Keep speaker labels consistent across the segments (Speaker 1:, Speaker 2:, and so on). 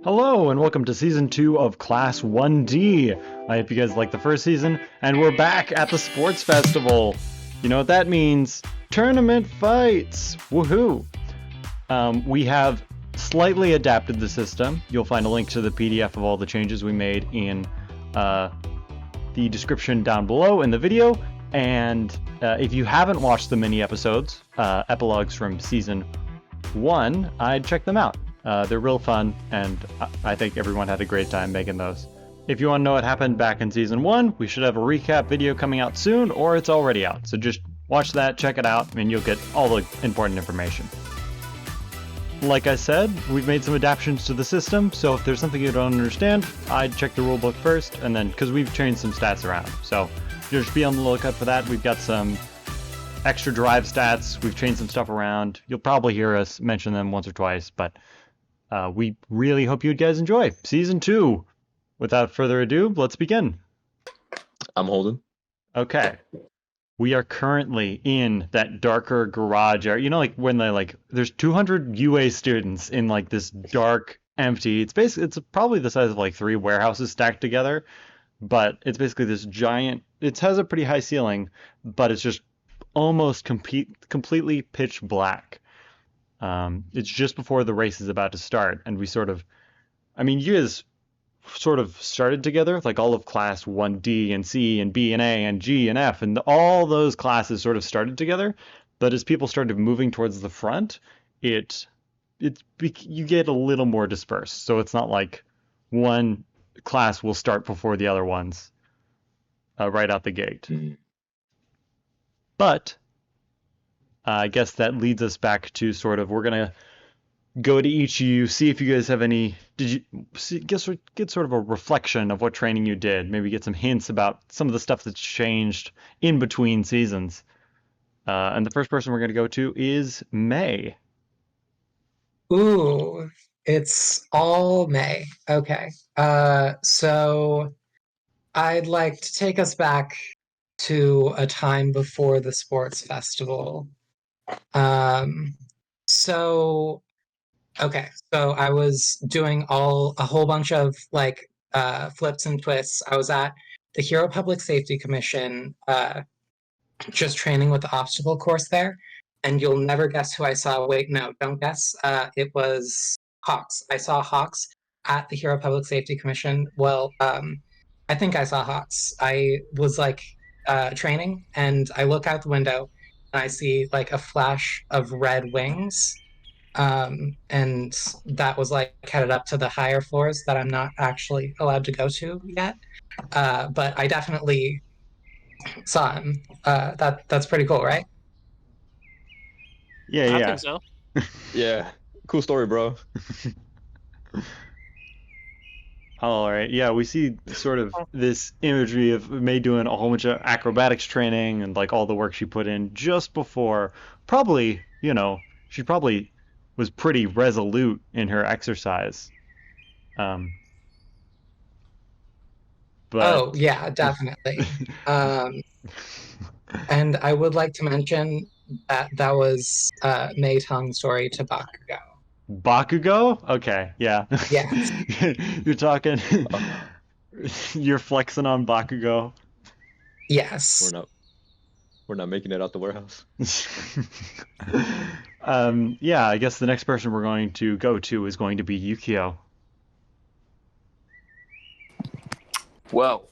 Speaker 1: Hello and welcome to season 2 of Class 1D. I hope you guys liked the first season, and we're back at the sports festival. You know what that means? Tournament fights! Woohoo! We have slightly adapted the system. You'll find a link to the PDF of all the changes we made in the description down below in the video. And if you haven't watched the mini episodes, epilogues from season 1, I'd check them out. They're real fun, and I think everyone had a great time making those. If you want to know what happened back in season 1, we should have a recap video coming out soon, or it's already out. So just watch that, check it out, and you'll get all the important information. Like I said, we've made some adaptations to the system, so if there's something you don't understand, I'd check the rulebook first, and then, because we've changed some stats around. So just be on the lookout for that. We've got some extra drive stats, we've changed some stuff around. You'll probably hear us mention them once or twice, but we really hope you guys enjoy season 2. Without further ado, let's begin.
Speaker 2: I'm holding.
Speaker 1: Okay. We are currently in that darker garage area. You know, like when there's 200 UA students in like this dark, empty. It's probably the size of like 3 warehouses stacked together, but it's basically this giant. It has a pretty high ceiling, but it's just almost completely pitch black. It's just before the race is about to start, and you guys sort of started together, like all of class 1D and C and B and A and G and F, and all those classes sort of started together, but as people started moving towards the front, you get a little more dispersed, so it's not like one class will start before the other ones right out the gate. But I guess that leads us back to we're going to go to each of you, see if you guys have any, get sort of a reflection of what training you did, maybe get some hints about some of the stuff that's changed in between seasons. And the first person we're going to go to is May.
Speaker 3: Ooh, it's all May. Okay. So I'd like to take us back to a time before the sports festival. So I was doing a whole bunch of flips and twists. I was at the Hero Public Safety Commission, just training with the obstacle course there, and you'll never guess who I saw. Wait, no, don't guess. It was Hawks. I saw Hawks at the Hero Public Safety Commission. Well, I think I saw Hawks. I was training, and I look out the window and I see like a flash of red wings. And that was headed up to the higher floors that I'm not actually allowed to go to yet. But I definitely saw him. That's pretty cool, right?
Speaker 1: Yeah.
Speaker 4: I think so.
Speaker 2: Yeah, cool story, bro.
Speaker 1: All right. Yeah, we see sort of this imagery of May doing a whole bunch of acrobatics training and like all the work she put in just before. Probably, she probably was pretty resolute in her exercise. But
Speaker 3: Oh, yeah, definitely. And I would like to mention that was Mei Tong's story to Bakugo.
Speaker 1: Bakugo? Okay, yeah.
Speaker 3: Yes.
Speaker 1: You're talking. You're flexing on Bakugo.
Speaker 3: Yes.
Speaker 2: We're not making it out the warehouse.
Speaker 1: Yeah, I guess the next person we're going to go to is going to be Yukio.
Speaker 4: Well,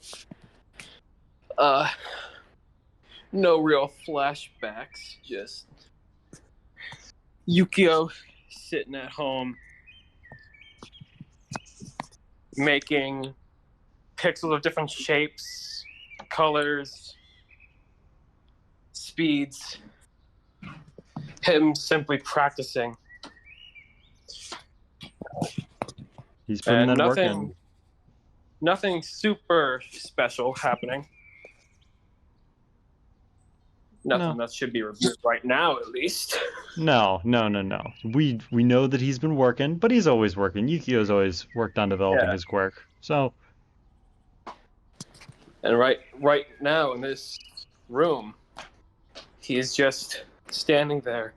Speaker 4: no real flashbacks, just Yukio sitting at home making pixels of different shapes, colors, speeds. Him simply practicing.
Speaker 1: He's putting
Speaker 4: And
Speaker 1: that work in.
Speaker 4: nothing super special happening. Nothing that should be reviewed right now, at least.
Speaker 1: No. We know that he's been working, but he's always working. Yukio's always worked on developing his quirk. So.
Speaker 4: And right now in this room, he's just standing there,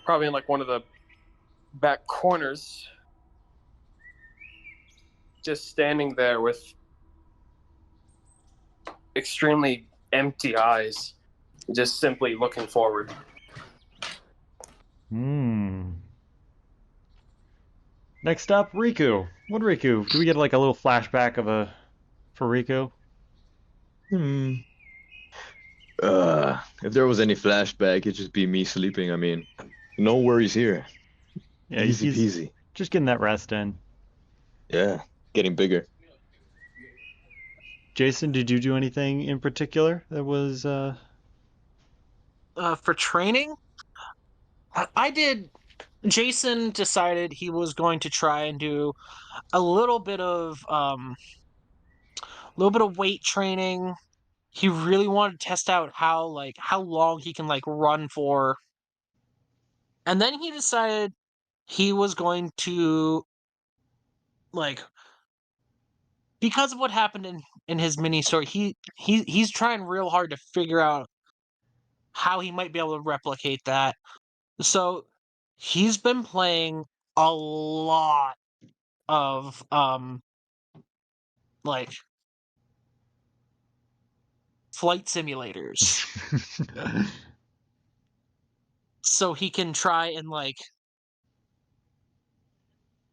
Speaker 4: probably in like one of the back corners, just standing there with extremely empty eyes, just simply looking forward.
Speaker 1: Next up, Riku. What Riku? Do we get like a little flashback for Riku?
Speaker 2: If there was any flashback, it'd just be me sleeping. I mean, no worries here.
Speaker 1: Yeah,
Speaker 2: Easy
Speaker 1: he's
Speaker 2: peasy.
Speaker 1: just getting that rest in.
Speaker 2: Yeah, getting bigger.
Speaker 1: Jason, did you do anything in particular that was
Speaker 5: For training, I did. Jason decided he was going to try and do a little bit of weight training. He really wanted to test out how long he can like run for. And then he decided he was going to like because of what happened in his mini story, he's trying real hard to figure out how he might be able to replicate that. So he's been playing a lot of like flight simulators so he can try and like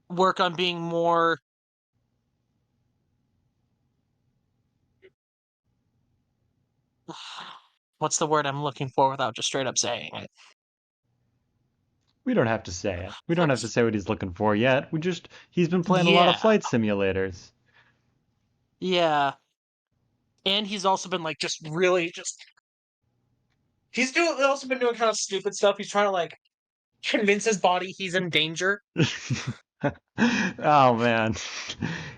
Speaker 5: work on being more what's the word I'm looking for without just straight up saying it?
Speaker 1: We don't have to say it. We don't have to say what he's looking for yet. He's been playing a lot of
Speaker 5: Yeah.
Speaker 1: flight simulators.
Speaker 5: Yeah. And he's also been like just really just he's also been doing kind of stupid stuff. He's trying to like convince his body he's in danger.
Speaker 1: Oh man.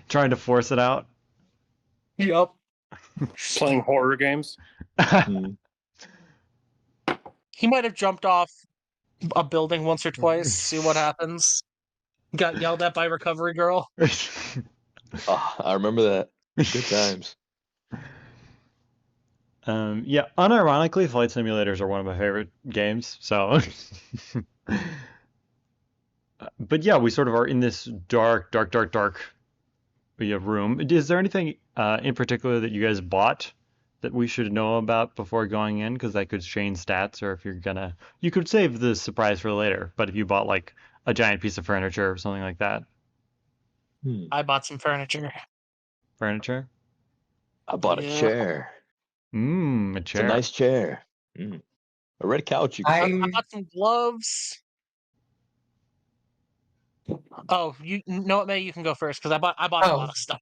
Speaker 1: Trying to force it out.
Speaker 5: Yup.
Speaker 4: Playing horror games.
Speaker 2: Hmm.
Speaker 5: He might have jumped off a building once or twice, see what happens. Got yelled at by recovery girl.
Speaker 2: Oh, I remember that. Good times.
Speaker 1: Yeah, unironically, flight simulators are one of my favorite games, so but yeah, we sort of are in this dark room. Is there anything in particular that you guys bought that we should know about before going in? Because that could change stats, or if you could save the surprise for later. But if you bought like a giant piece of furniture or something like that,
Speaker 5: I bought some furniture.
Speaker 1: furniture.
Speaker 2: I bought a
Speaker 5: Yeah.
Speaker 2: chair.
Speaker 1: A
Speaker 2: It's a
Speaker 1: chair.
Speaker 2: nice chair. A red couch. You could
Speaker 5: I
Speaker 2: say.
Speaker 5: bought some gloves. Oh, you know what, May? You can go first because I bought a lot of stuff.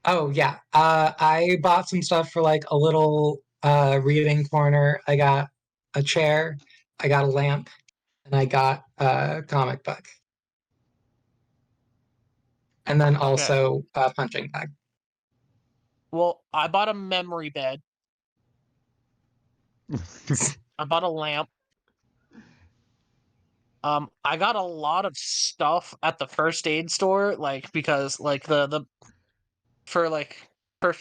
Speaker 3: Oh yeah. I bought some stuff for like a little reading corner. I got a chair, I got a lamp, and I got a comic book. And then also a punching bag.
Speaker 5: Well, I bought a memory bed. I bought a lamp. I got a lot of stuff at the first aid store, like because like the for like for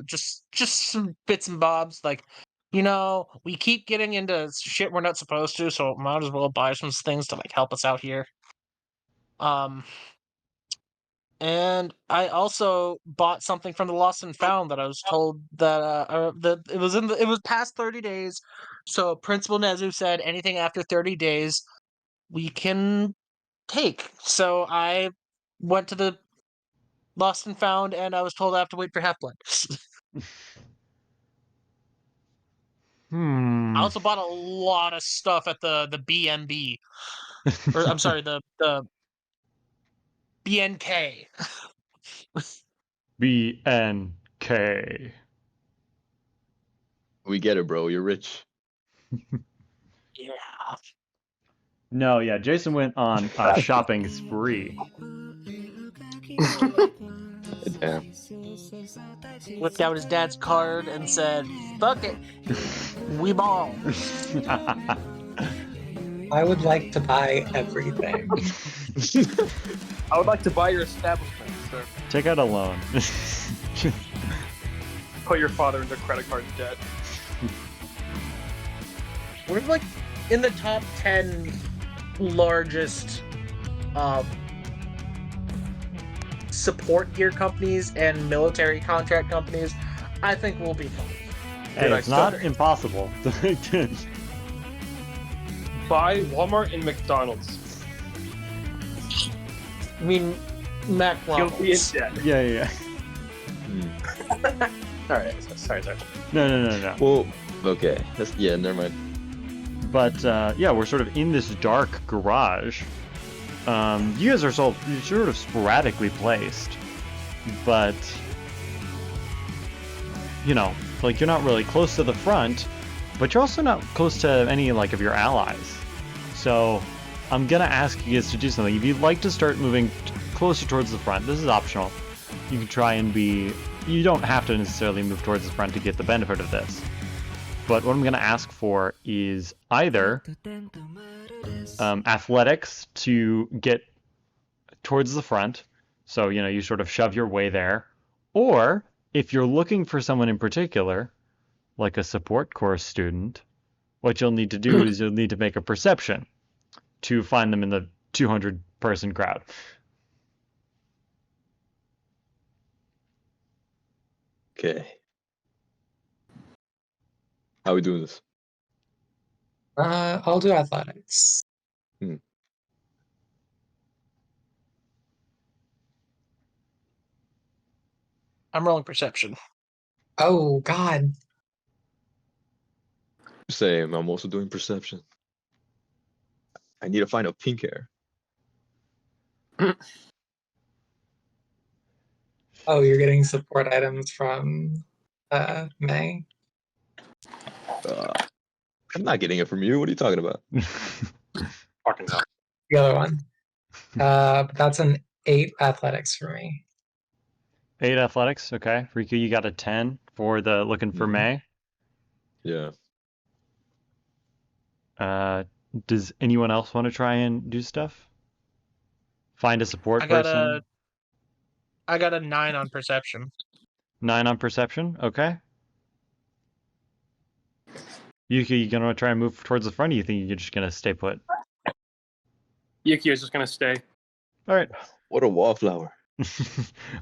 Speaker 5: just some bits and bobs, like we keep getting into shit we're not supposed to, so might as well buy some things to like help us out here. And I also bought something from the Lost and Found that I was told that it was past 30 days. So Principal Nezu said anything after 30 days we can take. So I went to the Lost and Found and I was told I have to wait for Half-Blood. I also bought a lot of stuff at the BNB. Or I'm sorry, the BNK.
Speaker 1: BNK.
Speaker 2: We get it, bro. You're rich.
Speaker 5: Yeah.
Speaker 1: No, yeah, Jason went on a shopping spree.
Speaker 2: Damn.
Speaker 5: Whipped out his dad's card and said, "Fuck it, we ball."
Speaker 3: I would like to buy everything.
Speaker 4: I would like to buy your establishment, sir.
Speaker 1: Take out a loan.
Speaker 4: Put your father into credit card debt.
Speaker 5: We're like in the top 10 largest support gear companies and military contract companies, I think we'll be fine.
Speaker 1: Hey,
Speaker 2: I
Speaker 1: it's not
Speaker 2: stutter?
Speaker 1: impossible.
Speaker 4: Buy Walmart and McDonald's.
Speaker 5: I mean,
Speaker 4: You'll be in
Speaker 5: McDonald's.
Speaker 4: debt.
Speaker 1: Yeah.
Speaker 4: All right. Sorry.
Speaker 1: No.
Speaker 2: Well, okay. Never mind.
Speaker 1: But yeah, we're sort of in this dark garage. You guys are sort of sporadically placed, but you know, like you're not really close to the front, but you're also not close to any like of your allies. So I'm gonna ask you guys to do something. If you'd like to start moving closer towards the front, this is optional. You can try and be. You don't have to necessarily move towards the front to get the benefit of this. But what I'm going to ask for is either athletics to get towards the front, so you know you sort of shove your way there, or if you're looking for someone in particular, like a support course student, what you'll need to do is you'll need to make a perception to find them in the 200-person crowd.
Speaker 2: Okay. How are we doing this?
Speaker 3: I'll do athletics.
Speaker 5: I'm rolling perception.
Speaker 3: Oh God.
Speaker 2: Same. I'm also doing perception. I need to find a pink hair.
Speaker 3: Oh, you're getting support items from May.
Speaker 2: I'm not getting it from you. What are you talking about?
Speaker 4: Fucking hell.
Speaker 3: The other one. But that's an 8 athletics for me.
Speaker 1: 8 athletics, okay. Riku, you got a 10 for the looking for
Speaker 2: Mhm.
Speaker 1: May.
Speaker 2: Yeah.
Speaker 1: Does anyone else want to try and do stuff? Find a support
Speaker 5: I got
Speaker 1: person.
Speaker 5: I got a 9 on perception.
Speaker 1: 9 on perception, okay. Yuki, you gonna try and move towards the front, or you think you're just gonna stay put?
Speaker 4: Yuki is just gonna stay.
Speaker 1: All right.
Speaker 2: What a wallflower.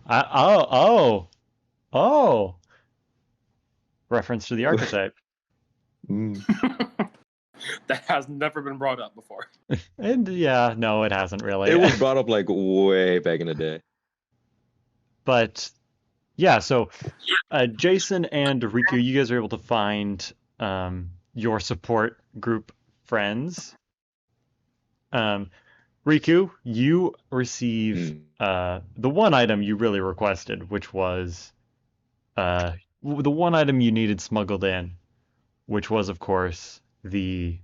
Speaker 1: Oh. Reference to the archetype.
Speaker 4: That has never been brought up before.
Speaker 1: And yeah, no, it hasn't really.
Speaker 2: It was brought up like way back in the day.
Speaker 1: But yeah, so Jason and Riku, you guys are able to find your support group friends. Riku, you receive the one item you really requested, which was the one item you needed smuggled in, which was, of course, the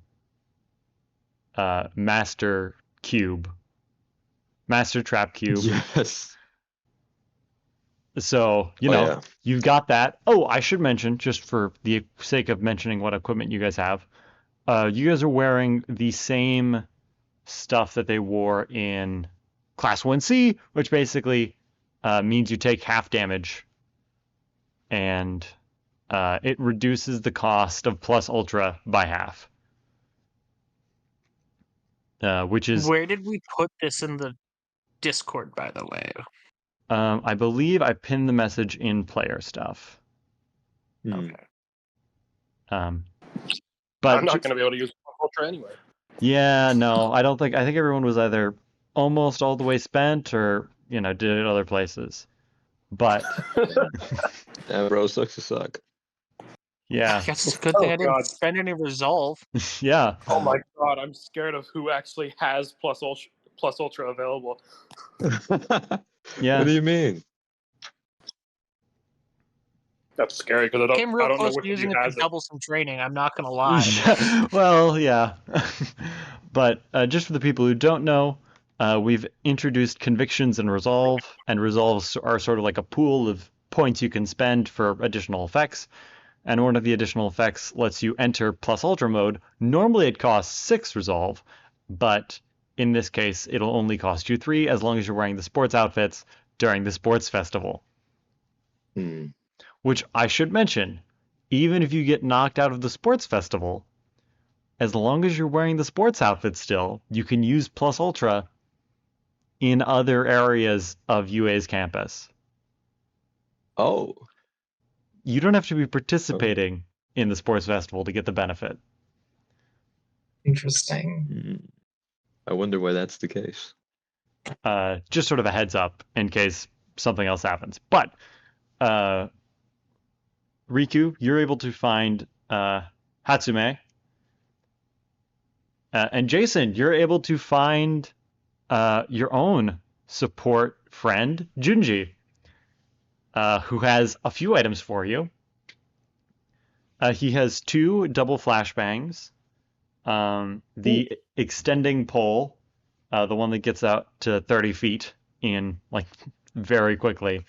Speaker 1: Master Trap Cube.
Speaker 2: Yes.
Speaker 1: So,
Speaker 2: Yeah.
Speaker 1: you've got that. Oh, I should mention, just for the sake of mentioning what equipment you guys have, you guys are wearing the same stuff that they wore in Class 1C, which basically means you take half damage, and it reduces the cost of Plus Ultra by half. Which is...
Speaker 5: Where did we put this in the Discord, by the way?
Speaker 1: I believe I pinned the message in player stuff.
Speaker 5: Okay.
Speaker 1: But
Speaker 4: I'm not gonna be able to use Ultra anyway.
Speaker 1: Yeah, no, I think everyone was either almost all the way spent or, did it other places. But
Speaker 2: Yeah, bro, sucks to suck.
Speaker 1: yeah,
Speaker 5: I guess it's a good thing
Speaker 4: Oh,
Speaker 5: I didn't
Speaker 4: God.
Speaker 5: spend any resolve.
Speaker 1: yeah.
Speaker 4: Oh my god, I'm scared of who actually has Plus Ultra available.
Speaker 1: Yeah.
Speaker 2: What do you mean?
Speaker 4: That's scary because
Speaker 5: Came
Speaker 4: I
Speaker 5: real
Speaker 4: don't know
Speaker 5: close
Speaker 4: which
Speaker 5: to
Speaker 4: of
Speaker 5: using
Speaker 4: you
Speaker 5: it to
Speaker 4: has it.
Speaker 5: double some training. I'm not gonna lie.
Speaker 1: Well, yeah. But just for the people who don't know, we've introduced convictions and resolve, and resolves are sort of like a pool of points you can spend for additional effects. And one of the additional effects lets you enter Plus Ultra mode. Normally it costs 6 resolve, but in this case it'll only cost you 3 as long as you're wearing the sports outfits during the sports festival. Which I should mention, even if you get knocked out of the sports festival, as long as you're wearing the sports outfit still, you can use Plus Ultra in other areas of UA's campus.
Speaker 2: Oh.
Speaker 1: You don't have to be participating in the sports festival to get the benefit.
Speaker 3: Interesting.
Speaker 2: Hmm. I wonder why that's the case.
Speaker 1: Just sort of a heads up in case something else happens. But Riku, you're able to find Hatsume. And Jason, you're able to find your own support friend, Junji, who has a few items for you. He has 2 double flashbangs, the extending pole, the one that gets out to 30 feet in like very quickly,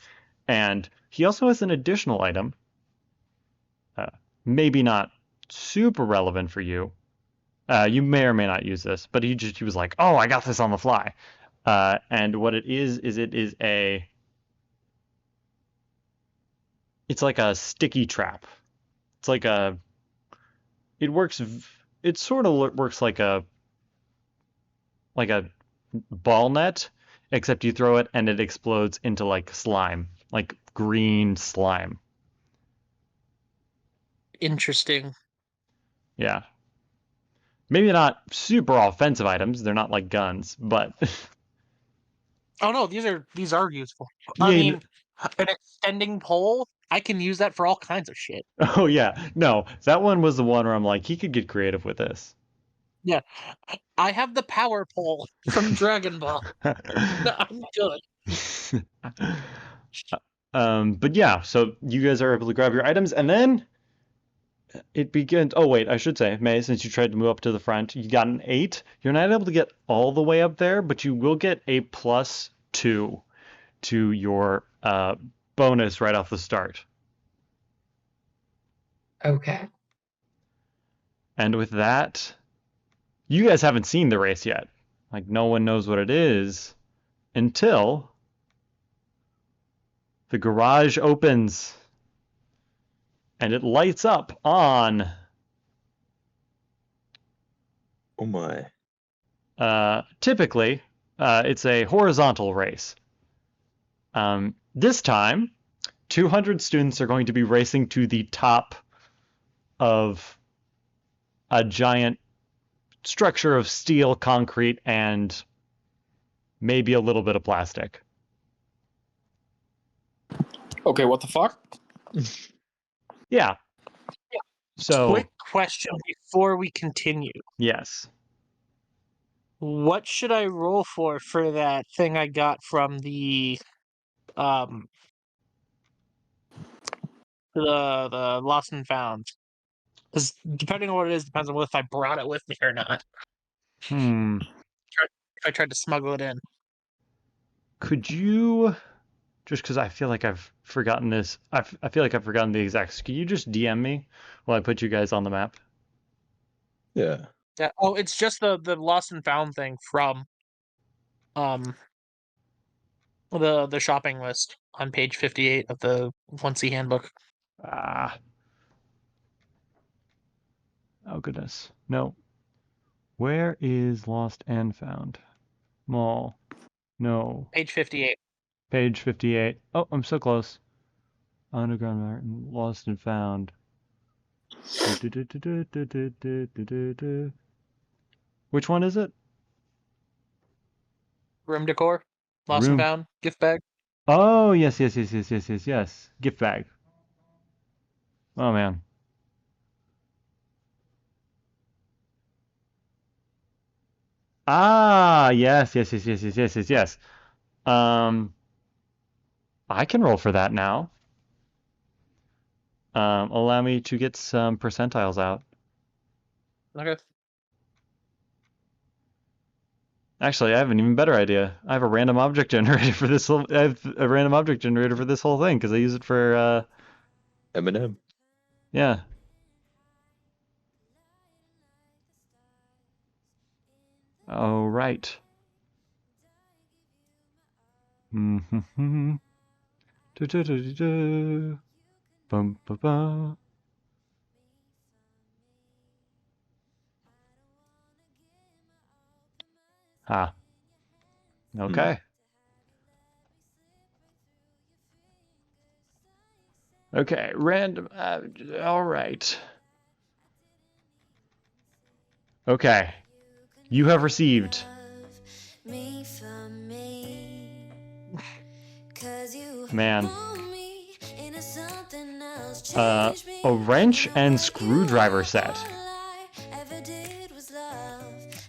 Speaker 1: and he also has an additional item, maybe not super relevant for you. You may or may not use this, but he was like, "Oh, I got this on the fly." And what it is it's like a sticky trap. It's like it sort of works like a ball net, except you throw it and it explodes into like slime, like green slime.
Speaker 5: Interesting.
Speaker 1: Yeah. Maybe not super offensive items. They're not like guns, but
Speaker 5: Oh no, these are useful. I
Speaker 1: yeah.
Speaker 5: mean, an extending pole, I can use that for all kinds of shit.
Speaker 1: Oh yeah. No, that one was the one where I'm like, he could get creative with this.
Speaker 5: Yeah. I have the power pole from Dragon Ball. I'm good.
Speaker 1: But yeah, so you guys are able to grab your items, and then it begins. Oh wait, I should say, May, since you tried to move up to the front, you got an 8. You're not able to get all the way up there, but you will get a +2 to your bonus right off the start.
Speaker 3: Okay.
Speaker 1: And with that, you guys haven't seen the race yet. Like, no one knows what it is until the garage opens and it lights up on
Speaker 2: Oh my.
Speaker 1: typically it's a horizontal race. This time 200 students are going to be racing to the top of a giant structure of steel, concrete, and maybe a little bit of plastic.
Speaker 4: Okay, what the fuck?
Speaker 1: Yeah. So,
Speaker 5: Quick question before we continue.
Speaker 1: yes.
Speaker 5: What should I roll for that thing I got from the um the lost and found? Because depending on what it is, depends on if I brought it with me or not.
Speaker 1: Hmm.
Speaker 5: If I tried to smuggle it in.
Speaker 1: Could you, just because I feel like I've forgotten this, I feel like I've forgotten the exacts. Can you just DM me while I put you guys on the map?
Speaker 2: Yeah.
Speaker 5: Yeah. Oh, it's just the lost and found thing from um the shopping list on page 58 of the 1C handbook.
Speaker 1: Ah. Oh, goodness. No. Where is Lost and Found? Mall. No.
Speaker 5: Page 58.
Speaker 1: Page 58. Oh, I'm so close. Underground Mountain, Lost and Found. Which one is it?
Speaker 5: Room decor. Lost and
Speaker 1: Room.
Speaker 5: found. Gift bag.
Speaker 1: Oh, yes. Gift bag. Oh, man. Ah, yes. Um, I can roll for that now. Allow me to get some percentiles out.
Speaker 5: Okay.
Speaker 1: Actually, I have an even better idea. I have a random object generator for this whole. I have a random object generator for this whole thing because I use it for.
Speaker 2: Eminem.
Speaker 1: Yeah. Oh right. Mm-hmm. Bum ba ba. Ha. Okay. Okay, random. All right. Okay. You have received man a wrench and screwdriver set.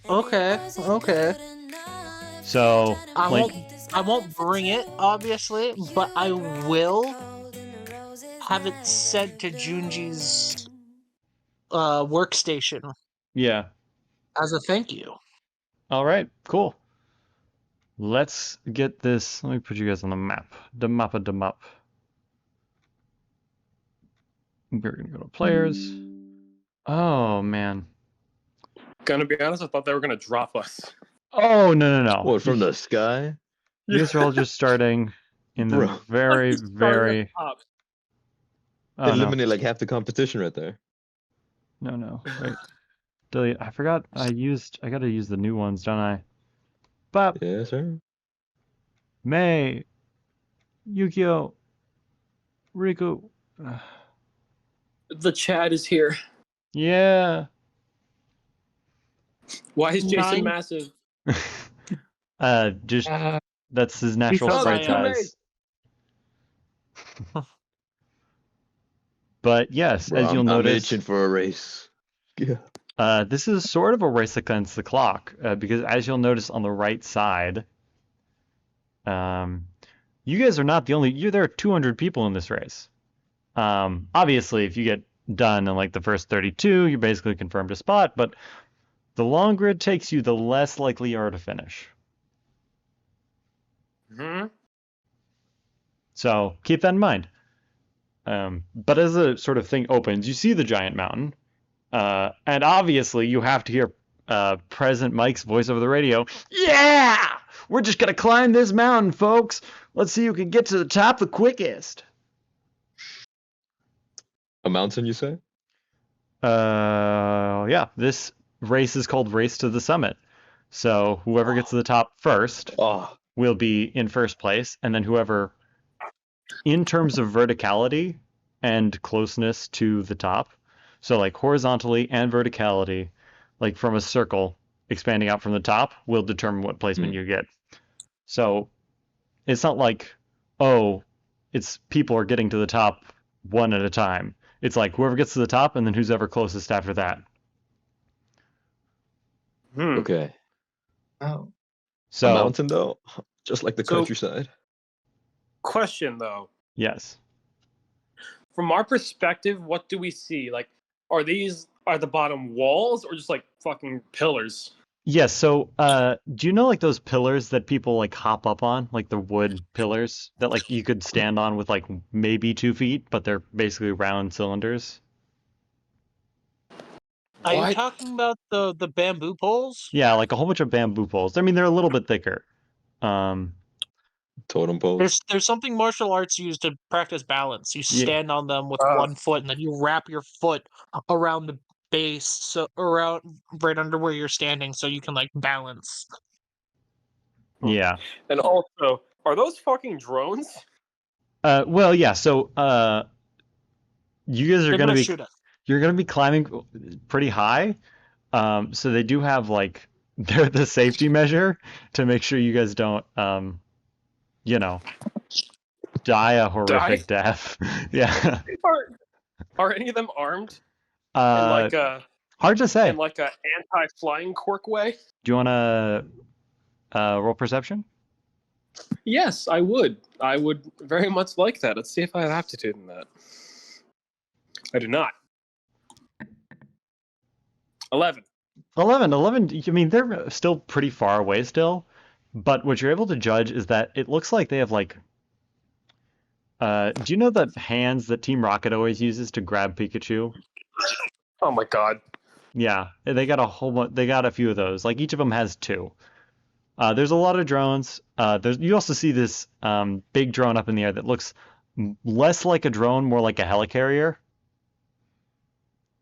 Speaker 5: Okay.
Speaker 1: So,
Speaker 5: I
Speaker 1: like,
Speaker 5: won't bring it, obviously, but I will have it sent to Junji's workstation
Speaker 1: yeah.
Speaker 5: as a thank you.
Speaker 1: All right, cool. Let's get this. Let me put you guys on the map. The map. We're gonna go to players. Oh man.
Speaker 4: Gonna be honest, I thought they were gonna drop us.
Speaker 1: Oh no.
Speaker 2: What, from the sky?
Speaker 1: You guys are all just starting in the
Speaker 2: Bro.
Speaker 1: very,
Speaker 4: Just started at
Speaker 1: very.
Speaker 4: the top.
Speaker 1: Oh no.
Speaker 2: Eliminate like half the competition right there.
Speaker 1: No. Wait. Delete. I forgot. I gotta use the new ones, don't I? Bop.
Speaker 2: Yeah, sir.
Speaker 1: May. Yukio. Riku.
Speaker 4: The Chad is here.
Speaker 1: Yeah.
Speaker 4: Why is Jason
Speaker 5: Nine.
Speaker 4: massive?
Speaker 1: Just that's his natural
Speaker 5: Because
Speaker 1: sprite
Speaker 5: I am.
Speaker 1: size. But yes,
Speaker 2: Bro,
Speaker 1: as you'll
Speaker 2: I'm
Speaker 1: notice,
Speaker 2: itching for a race. Yeah.
Speaker 1: this is sort of a race against the clock because as you'll notice on the right side, you guys are not the only. There are 200 people in this race. Obviously, if you get done in like the first 32, you're basically confirmed a spot. But the longer it takes you, the less likely you are to finish.
Speaker 4: Hmm?
Speaker 1: So keep that in mind. But as the sort of thing opens, you see the giant mountain, and obviously you have to hear President Mike's voice over the radio. Yeah, we're just gonna climb this mountain, folks. Let's see who can get to the top the quickest.
Speaker 2: A mountain, you say?
Speaker 1: Yeah, this race is called Race to the Summit. So whoever gets to the top first
Speaker 2: Oh,
Speaker 1: will be in first place, and then whoever, in terms of verticality and closeness to the top, so like horizontally and verticality, like from a circle expanding out from the top, will determine what placement you get. So it's not like, oh, it's people are getting to the top one at a time. It's like whoever gets to the top and then who's ever closest after that.
Speaker 2: okay.
Speaker 3: Oh.
Speaker 2: A
Speaker 1: So
Speaker 2: mountain, though? Just like the
Speaker 4: So-
Speaker 2: countryside?
Speaker 4: Question though.
Speaker 1: yes.
Speaker 4: From our perspective, what do we see? Like, are the bottom walls or just like fucking pillars?
Speaker 1: Yes, so do you know like those pillars that people like hop up on, like the wood pillars that like you could stand on with like maybe 2 feet, but they're basically round cylinders?
Speaker 5: Are you
Speaker 4: What?
Speaker 5: talking about the bamboo poles?
Speaker 1: Yeah, like a whole bunch of bamboo poles. I mean, they're a little bit thicker. Um,
Speaker 2: Totem pole.
Speaker 5: There's something martial arts use to practice balance. You
Speaker 1: Yeah.
Speaker 5: stand on them with
Speaker 4: Oh.
Speaker 5: one foot, and then you wrap your foot around the base, so around right under where you're standing, so you can like balance.
Speaker 1: yeah.
Speaker 4: And also, are those fucking drones?
Speaker 1: Well, yeah. So you guys are
Speaker 5: They're
Speaker 1: gonna be
Speaker 5: shoot us.
Speaker 1: you're gonna be climbing pretty high. So they do have like they're the safety measure to make sure you guys don't you know, die a horrific death. Yeah.
Speaker 4: Are any of them armed in
Speaker 1: Uh, hard to say.
Speaker 4: a anti-flying quirk way?
Speaker 1: Do you want to roll perception?
Speaker 4: Yes, I would. I would very much like that. Let's see if I have aptitude in that. I do not. 11.
Speaker 1: 11. I mean, they're still pretty far away still, but what you're able to judge is that it looks like they have like. Do you know the hands that Team Rocket always uses to grab Pikachu?
Speaker 4: Oh my god.
Speaker 1: Yeah, they got a whole bunch. They got a few of those. Like each of them has 2. There's a lot of drones. You also see this big drone up in the air that looks less like a drone, more like a helicarrier.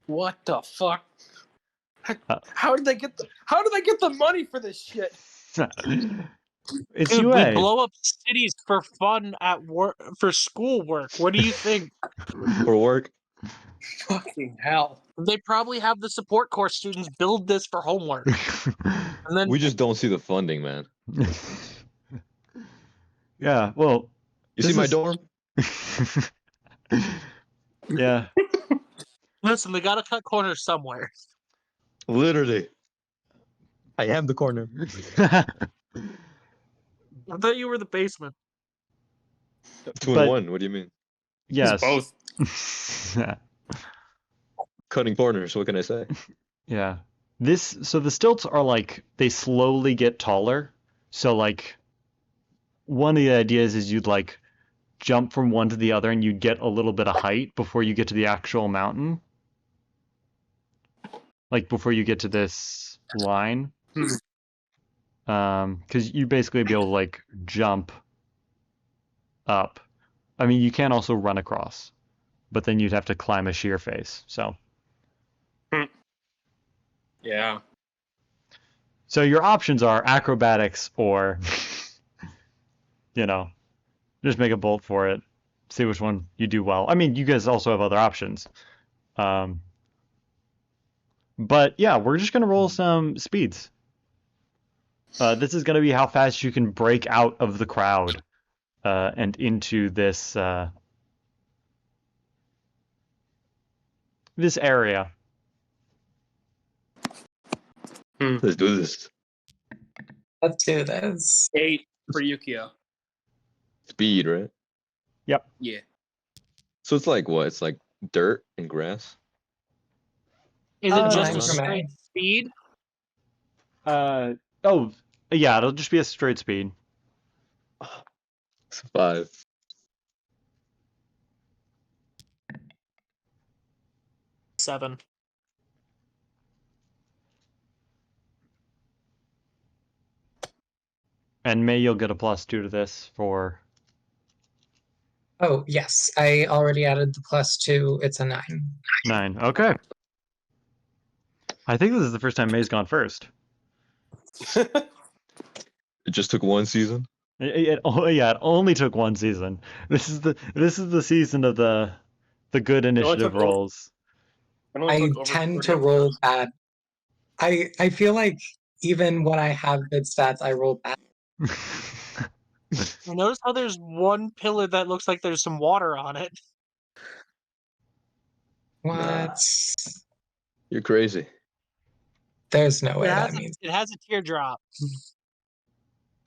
Speaker 4: What the fuck? How did they get the money for this shit?
Speaker 1: It's
Speaker 5: Dude, we
Speaker 1: UA.
Speaker 5: blow up cities for fun at work for school work. What do you think?
Speaker 2: For work.
Speaker 4: Fucking hell.
Speaker 5: They probably have the support course students build this for homework. And then
Speaker 2: We just don't see the funding, man.
Speaker 1: Yeah, well,
Speaker 2: You see
Speaker 1: This
Speaker 2: my
Speaker 1: is-
Speaker 2: dorm?
Speaker 1: yeah.
Speaker 5: listen, they gotta cut corners somewhere.
Speaker 2: Literally. I am the corner.
Speaker 5: I thought you were the basement.
Speaker 2: 2
Speaker 1: But-
Speaker 2: and 1. What do you mean?
Speaker 1: Yes.
Speaker 4: Both.
Speaker 1: Yeah.
Speaker 2: Cutting corners. What can I say?
Speaker 1: Yeah. So the stilts are like they slowly get taller. So like one of the ideas is you'd like jump from one to the other and you'd get a little bit of height before you get to the actual mountain. Like before you get to this line. Because you basically be able to like jump up. I mean, you can also run across, but then you'd have to climb a sheer face.
Speaker 4: Yeah.
Speaker 1: So your options are acrobatics or, just make a bolt for it. See which one you do well. I mean, you guys also have other options. But yeah, we're just gonna roll some speeds. This is gonna be how fast you can break out of the crowd and into this this area.
Speaker 2: Let's do this.
Speaker 3: Let's do this.
Speaker 4: 8 for Yukio.
Speaker 2: Speed, right?
Speaker 4: Yeah.
Speaker 2: So it's like what? It's like dirt and grass?
Speaker 5: Is it just
Speaker 3: nine
Speaker 5: a
Speaker 3: for
Speaker 5: straight
Speaker 3: me.
Speaker 5: speed?
Speaker 1: Oh, yeah, it'll just be a straight speed.
Speaker 2: 5.
Speaker 5: Seven.
Speaker 1: And May, you'll get a +2 to this for.
Speaker 3: Oh, yes. I already added the +2. It's a 9.
Speaker 1: 9. Okay. I think this is the first time May's gone first.
Speaker 2: It just took 1 season.
Speaker 1: It only took 1 season. This is the season of the good initiative
Speaker 4: took over-
Speaker 1: rolls.
Speaker 3: I tend to roll bad. I feel like even when I have good stats, I roll bad.
Speaker 5: You notice how there's one pillar that looks like there's some water on it?
Speaker 3: What?
Speaker 2: Nah. You're crazy.
Speaker 3: There's no way
Speaker 5: It
Speaker 3: that
Speaker 5: has,
Speaker 3: means.
Speaker 5: it has a teardrop.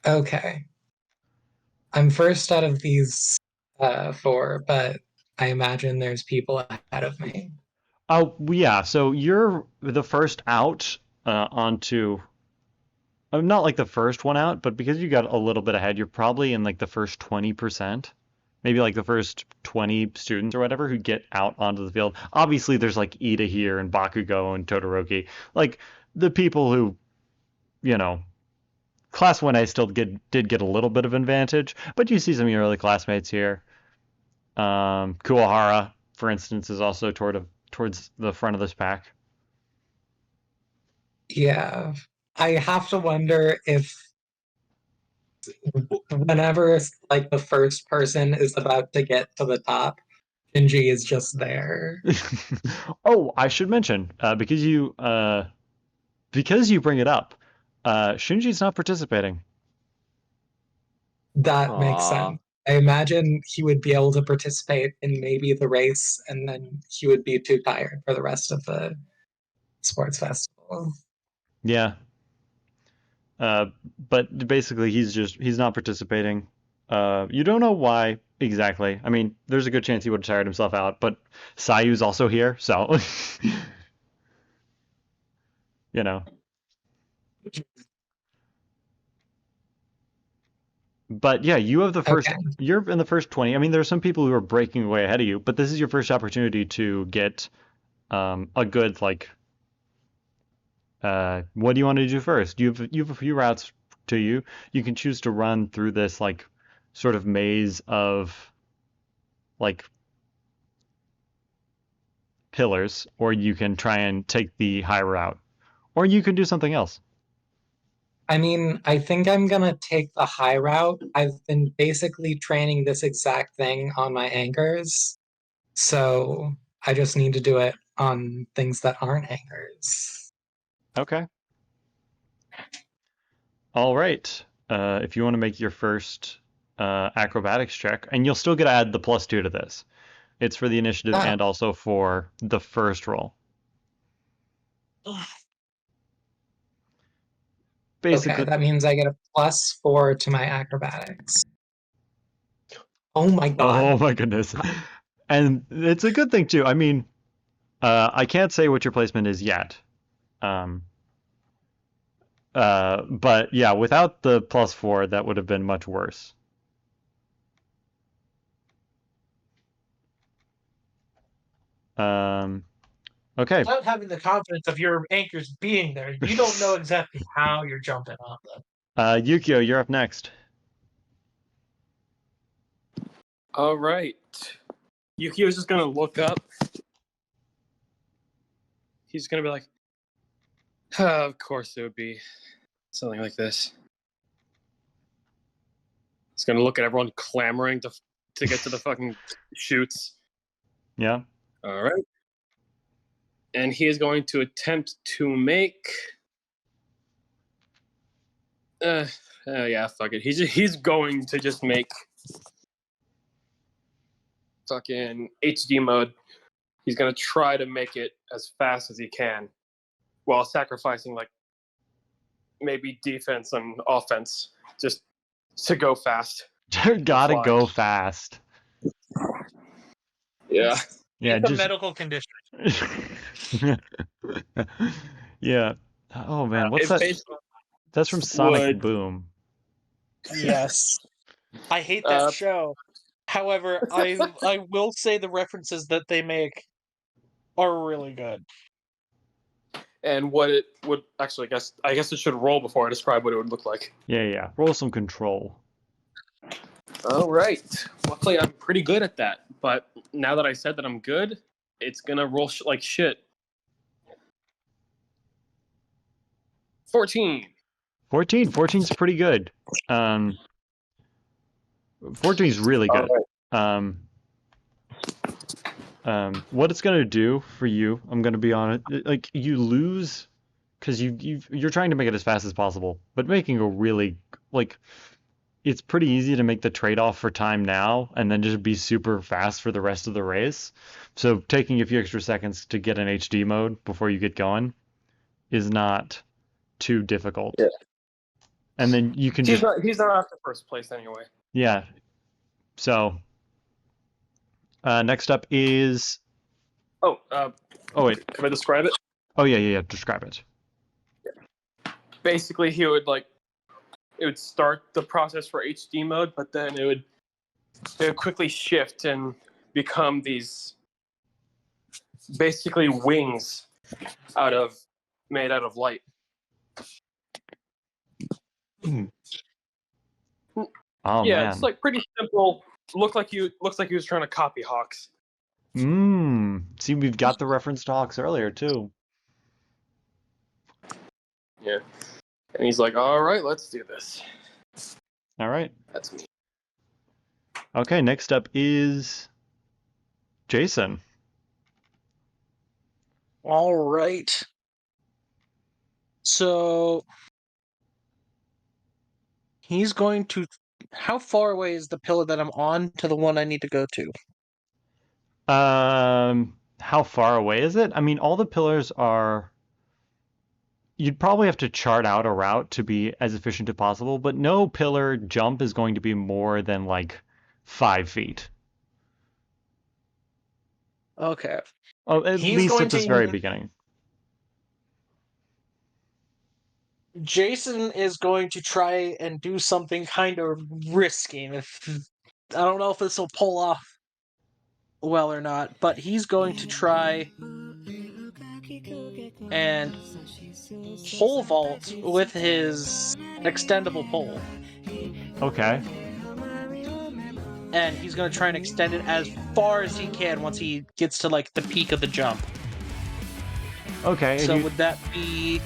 Speaker 3: Okay. I'm first out of these 4, but I imagine there's people ahead of me.
Speaker 1: Oh, yeah. So you're the first out onto. Not like the first one out, but because you got a little bit ahead, you're probably in like the first 20%. Maybe like the first 20 students or whatever who get out onto the field. Obviously, there's like Ida here and Bakugo and Todoroki. Like the people who, Class 1A still did get a little bit of advantage, but you see some of your early classmates here. Kuwahara, for instance, is also towards the front of this pack.
Speaker 3: Yeah. I have to wonder if whenever like the first person is about to get to the top, Shinji is just there.
Speaker 1: Oh, I should mention because you bring it up, Shinji's not participating.
Speaker 3: That makes
Speaker 2: Aw.
Speaker 3: sense. I imagine he would be able to participate in maybe the race, and then he would be too tired for the rest of the sports festival.
Speaker 1: Yeah. But basically, he's not participating. You don't know why exactly. I mean, there's a good chance he would have tired himself out, but Sayu's also here, so you know. But yeah, you have the first.
Speaker 3: Okay.
Speaker 1: You're in the first 20. I mean, there are some people who are breaking away ahead of you, but this is your first opportunity to get a good like. What do you want to do first? You have a few routes to you. You can choose to run through this like sort of maze of like pillars, or you can try and take the high route, or you can do something else.
Speaker 3: I mean, I think I'm gonna take the high route. I've been basically training this exact thing on my anchors, so I just need to do it on things that aren't anchors.
Speaker 1: Okay. All right. If you want to make your first acrobatics check, and you'll still get to add the +2 to this. It's for the initiative
Speaker 3: Ah.
Speaker 1: and also for the first roll. Basically,
Speaker 3: Okay, that means I get a +4 to my acrobatics. Oh my god.
Speaker 1: oh my goodness. And it's a good thing too. I mean, I can't say what your placement is yet. But yeah, without the +4, that would have been much worse. Okay.
Speaker 5: Without having the confidence of your anchors being there, you don't know exactly how you're jumping on them.
Speaker 1: Yukio, you're up next.
Speaker 4: All right. Yukio's just gonna look up. He's gonna be like, of course it would be something like this. He's gonna look at everyone clamoring to get to the fucking chutes.
Speaker 1: Yeah.
Speaker 4: All right. And he is going to attempt to make. Yeah, fuck it. He's going to just make fucking HD mode. He's gonna try to make it as fast as he can, while sacrificing like maybe defense and offense, just to go fast.
Speaker 1: Gotta
Speaker 4: Fly.
Speaker 1: go fast.
Speaker 4: Yeah.
Speaker 1: Yeah,
Speaker 5: It's a
Speaker 1: just
Speaker 5: medical condition.
Speaker 1: yeah. Oh man, what's
Speaker 4: It
Speaker 1: that?
Speaker 4: basically
Speaker 1: That's from Sonic
Speaker 4: would-
Speaker 1: Boom.
Speaker 5: Yes. I hate that
Speaker 4: Uh,
Speaker 5: show. However, I will say the references that they make are really good.
Speaker 4: And what it would actually, I guess it should roll before I describe what it would look like.
Speaker 1: Yeah. Roll some control.
Speaker 4: All right. Luckily, I'm pretty good at that. But now that I said that I'm good, it's gonna roll like shit. 14.
Speaker 1: 14. 14's pretty good. 14's really
Speaker 4: All
Speaker 1: good. What it's gonna do for you, I'm gonna be on it. Like you lose because you're trying to make it as fast as possible, but making a really like it's pretty easy to make the trade-off for time now and then just be super fast for the rest of the race. So taking a few extra seconds to get an HD mode before you get going is not too difficult.
Speaker 2: Yeah.
Speaker 1: And then you can
Speaker 4: He's
Speaker 1: just
Speaker 4: not after first place anyway.
Speaker 1: yeah. So next up is
Speaker 4: Oh,
Speaker 1: oh wait.
Speaker 4: can I describe it?
Speaker 1: Oh yeah. Describe it.
Speaker 4: Basically, it would start the process for HD mode, but then it would quickly shift and become these basically wings made out of light.
Speaker 1: Oh
Speaker 4: Yeah,
Speaker 1: man.
Speaker 4: it's like pretty simple. Looks like he was trying to copy Hawks.
Speaker 1: See, we've got the reference to Hawks earlier too.
Speaker 4: Yeah. And he's like, all right, let's do this.
Speaker 1: All right.
Speaker 4: That's me.
Speaker 1: Okay, next up is Jason.
Speaker 5: All right. So he's going to. How far away is the pillar that I'm on to the one I need to go to?
Speaker 1: How far away is it? I mean, all the pillars are. You'd probably have to chart out a route to be as efficient as possible, but no pillar jump is going to be more than like 5 feet.
Speaker 5: Okay.
Speaker 1: Oh, at
Speaker 5: He's
Speaker 1: least
Speaker 5: going
Speaker 1: at this
Speaker 5: to-
Speaker 1: very beginning.
Speaker 5: Jason is going to try and do something kind of risky. I don't know if this will pull off well or not, but he's going to try and pole vault with his extendable pole.
Speaker 1: Okay.
Speaker 5: And he's going to try and extend it as far as he can once he gets to like the peak of the jump.
Speaker 1: Okay.
Speaker 5: So would that be